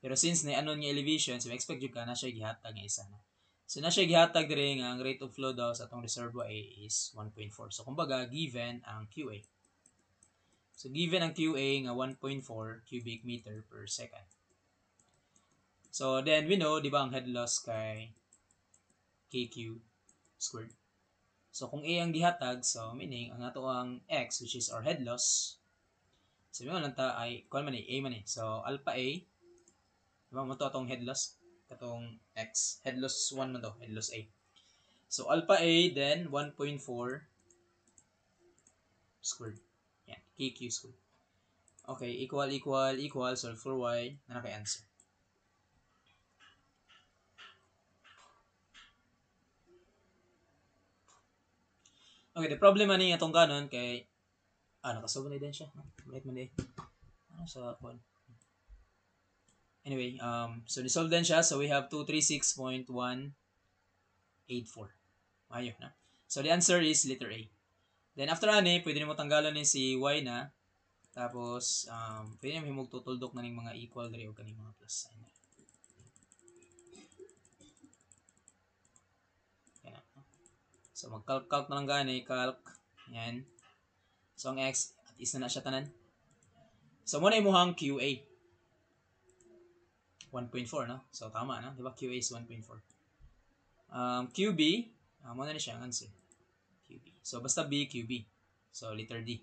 Pero since na anon nga elevation, so expect jud ka na siya gihatag nga isa na. So na siya gihatag diri nga ang rate of flow daw sa atong reservoir A is 1.4. So kumbaga given ang QA. So given ang QA nga 1.4 cubic meter per second. So then we know, di ba, ang head loss kay KQ squared. So kung A ang gihatag, so meaning ang ato ang X, which is our head loss, sabi mo lang ta ay kuan man A man So alpha A, diba mo to atong head loss katong X, head loss 1 man to, head loss A. So alpha A then 1.4 squared. Yan, KQ squared. Okay, equal, solve for Y, na kay answer. Okay, the problem man ni atong kanon kay nakasolve na din siya. Right man Ano sa kuan? Anyway, so resolve din siya. So we have 236.184. Ayun na. So the answer is letter A. Then after ani, pwede mo tanggalan ni si Y na. Tapos, pwede mo magtutuldok na ng mga equal diri o kaning mga plus sign. Yan na. So mag-calc na lang gani, calc. Yan. So ang X, at is na siya tanan. So muna imuhang QA. 1.4, no? So tama, no? Diba? QA is 1.4. QB, muna na siya ang answer. QB. So basta B, QB. So letter D.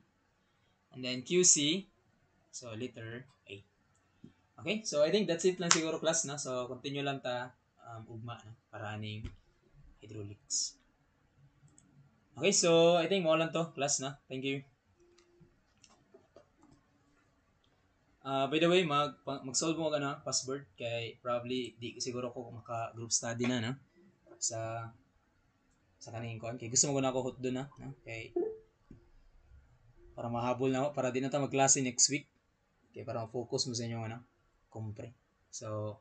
And then QC, so letter A. Okay, so I think that's it lang siguro class na. So continue lang ta ugma na para aning hydraulics. Okay, so I think mo lang to class na. Thank you. By the way, mag-solve mo ka na password kay probably di siguro ko maka group study na sa kaning kon kay gusto mo na ako hot doon na no? Kay para mahabol na ako para di na ta magklase next week kay para ma-focus mo sa inyo compre. So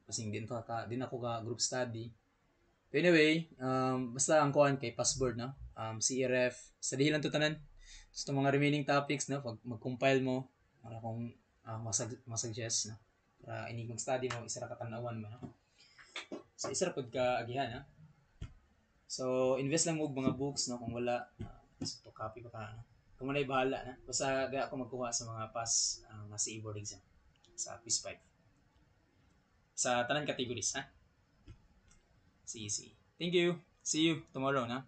kasing din ako ka group study. But anyway, basta ang kuan kay password no. CRF study lang to tanan. So mga remaining topics no pag mag-compile mo para kung masuggest no para ini mag-study mo isa ra ka tan-awan mo no. So isa ra pud ka agihan ha. So invest lang mo og mga books no kung wala to copy pa ka no. Kung wala bahala na. Basta gaya ako magkuha sa mga pass nga sa e-board exam sa quiz 5. Sa tanan categories ha. See. Thank you. See you tomorrow na.